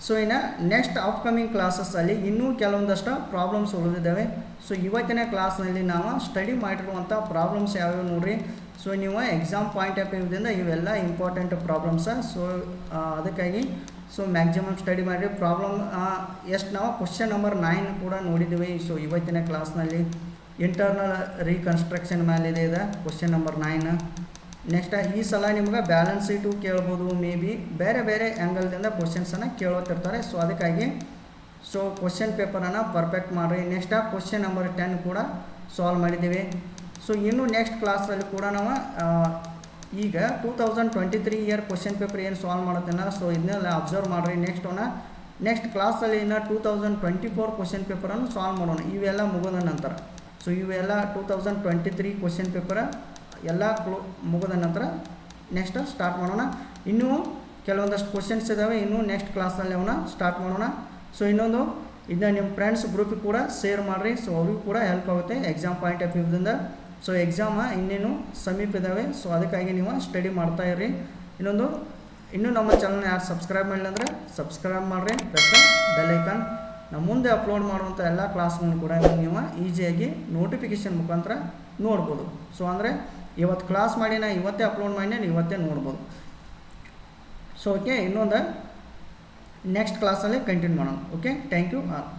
ಸೊ ಇನ್ನು ನೆಕ್ಸ್ಟ್ ಅಪ್ಕಮಿಂಗ್ ಕ್ಲಾಸಸ್ಸಲ್ಲಿ ಇನ್ನೂ ಕೆಲವೊಂದಷ್ಟು ಪ್ರಾಬ್ಲಮ್ಸ್ ಉಳಿದಿದ್ದಾವೆ. ಸೊ ಇವತ್ತಿನ ಕ್ಲಾಸ್ನಲ್ಲಿ ನಾವು ಸ್ಟಡಿ ಮಾಡಿರುವಂಥ ಪ್ರಾಬ್ಲಮ್ಸ್ ಯಾವ್ಯಾವ ನೋಡಿರಿ. ಸೊ ನೀವು ಎಕ್ಸಾಮ್ ಪಾಯಿಂಟ್ ಆಫ್ ವ್ಯೂದಿಂದ ಇವೆಲ್ಲ ಇಂಪಾರ್ಟೆಂಟ್ ಪ್ರಾಬ್ಲಮ್ಸ. ಸೊ ಅದಕ್ಕಾಗಿ ಮ್ಯಾಕ್ಸಿಮಮ್ ಸ್ಟಡಿ ಮಾಡಿರಿ. ಪ್ರಾಬ್ಲಮ್ ಎಷ್ಟು ನಾವು ಕ್ವಶನ್ ನಂಬರ್ 9 ಕೂಡ ನೋಡಿದ್ದೀವಿ. ಸೊ ಇವತ್ತಿನ ಕ್ಲಾಸ್ನಲ್ಲಿ ಇಂಟರ್ನಲ್ ರೀಕನ್ಸ್ಟ್ರಕ್ಷನ್ ಮೇಲಿದೆ ಇದೆ ಕ್ವಶನ್ ನಂಬರ್ 9. ನೆಕ್ಸ್ಟ್ ಈ ಸಲ ನಿಮ್ಗೆ ಬ್ಯಾಲೆನ್ಸ್ ಶೀಟು ಕೇಳ್ಬೋದು, ಮೇ ಬಿ ಬೇರೆ ಬೇರೆ ಆ್ಯಂಗಲ್ದಿಂದ ಕ್ವಶನ್ಸನ್ನು ಕೇಳೋತಿರ್ತಾರೆ. ಸೊ ಅದಕ್ಕಾಗಿ ಕ್ವಶನ್ ಪೇಪರನ್ನು ಪರ್ಫೆಕ್ಟ್ ಮಾಡಿರಿ. ನೆಕ್ಸ್ಟ್ ಕ್ವಶನ್ ನಂಬರ್ 10 ಕೂಡ ಸಾಲ್ವ್ ಮಾಡಿದ್ದೀವಿ. ಸೊ ಇನ್ನು ನೆಕ್ಸ್ಟ್ ಕ್ಲಾಸಲ್ಲಿ ಕೂಡ ನಾವು ಈಗ 2023 ಇಯರ್ ಕ್ವಶನ್ ಪೇಪರ್ ಏನು ಸಾಲ್ವ್ ಮಾಡುತ್ತೇನೆ. ಸೊ ಇದನ್ನೆಲ್ಲ ಅಬ್ಸರ್ವ್ ಮಾಡಿರಿ. ನೆಕ್ಸ್ಟ್ ಕ್ಲಾಸಲ್ಲಿ ಇನ್ನು 2024 ಕ್ವಶನ್ ಪೇಪರನ್ನು ಸಾಲ್ವ್ ಮಾಡೋಣ. ಇವೆಲ್ಲ ಮುಗಿದ ನಂತರ ಇವೆಲ್ಲ 2023 ಕ್ವಶನ್ ಪೇಪರ್ ಎಲ್ಲ ಮುಗಿದ ನಂತರ ನೆಕ್ಸ್ಟ್ ಸ್ಟಾರ್ಟ್ ಮಾಡೋಣ. ಇನ್ನೂ ಕೆಲವೊಂದಷ್ಟು ಕ್ವಶನ್ಸ್ ಇದ್ದಾವೆ, ಇನ್ನೂ ನೆಕ್ಸ್ಟ್ ಕ್ಲಾಸಲ್ಲಿ ಅವನ್ನ ಸ್ಟಾರ್ಟ್ ಮಾಡೋಣ. ಸೊ ಇನ್ನೊಂದು ಇದನ್ನ ನಿಮ್ಮ ಫ್ರೆಂಡ್ಸ್ ಗ್ರೂಪಿಗೆ ಕೂಡ ಶೇರ್ ಮಾಡಿರಿ. ಸೊ ಅವ್ರಿಗೂ ಕೂಡ ಹೆಲ್ಪ್ ಆಗುತ್ತೆ ಎಕ್ಸಾಮ್ ಪಾಯಿಂಟ್ ಆಫ್ ವ್ಯೂದಿಂದ. ಸೊ ಎಕ್ಸಾಮ ಇನ್ನೇನು ಸಮೀಪ ಇದ್ದಾವೆ. ಸೊ ಅದಕ್ಕಾಗಿ ನೀವು ಸ್ಟಡಿ ಮಾಡ್ತಾ ಇರ್ರಿ. ಇನ್ನೂ ನಮ್ಮ ಚಾನಲ್ನ ಯಾರು ಸಬ್ಸ್ಕ್ರೈಬ್ ಮಾಡಿಲ್ಲ ಅಂದರೆ ಸಬ್ಸ್ಕ್ರೈಬ್ ಮಾಡಿರಿ, ಪ್ಲಸ್ ಬೆಲ್ ಐಕಾನ್. ನಾವು ಮುಂದೆ ಅಪ್ಲೋಡ್ ಮಾಡುವಂಥ ಎಲ್ಲ ಕ್ಲಾಸ್ಗಳನ್ನು ಕೂಡ ನೀವು ಈಸಿಯಾಗಿ ನೋಟಿಫಿಕೇಷನ್ ಮುಖಾಂತರ ನೋಡ್ಬೋದು. ಸೊ ಅಂದರೆ ಇವತ್ತು ಕ್ಲಾಸ್ ಮಾಡಿ ನಾನು ಇವತ್ತೇ ಅಪ್ಲೋಡ್ ಮಾಡಿ ನಾನು ಇವತ್ತೇ ನೋಡ್ಬೋದು. ಸೊ ಓಕೆ, ಇನ್ನೊಂದು ನೆಕ್ಸ್ಟ್ ಕ್ಲಾಸಲ್ಲಿ ಕಂಟಿನ್ಯೂ ಮಾಡೋಣ. Okay, thank you all.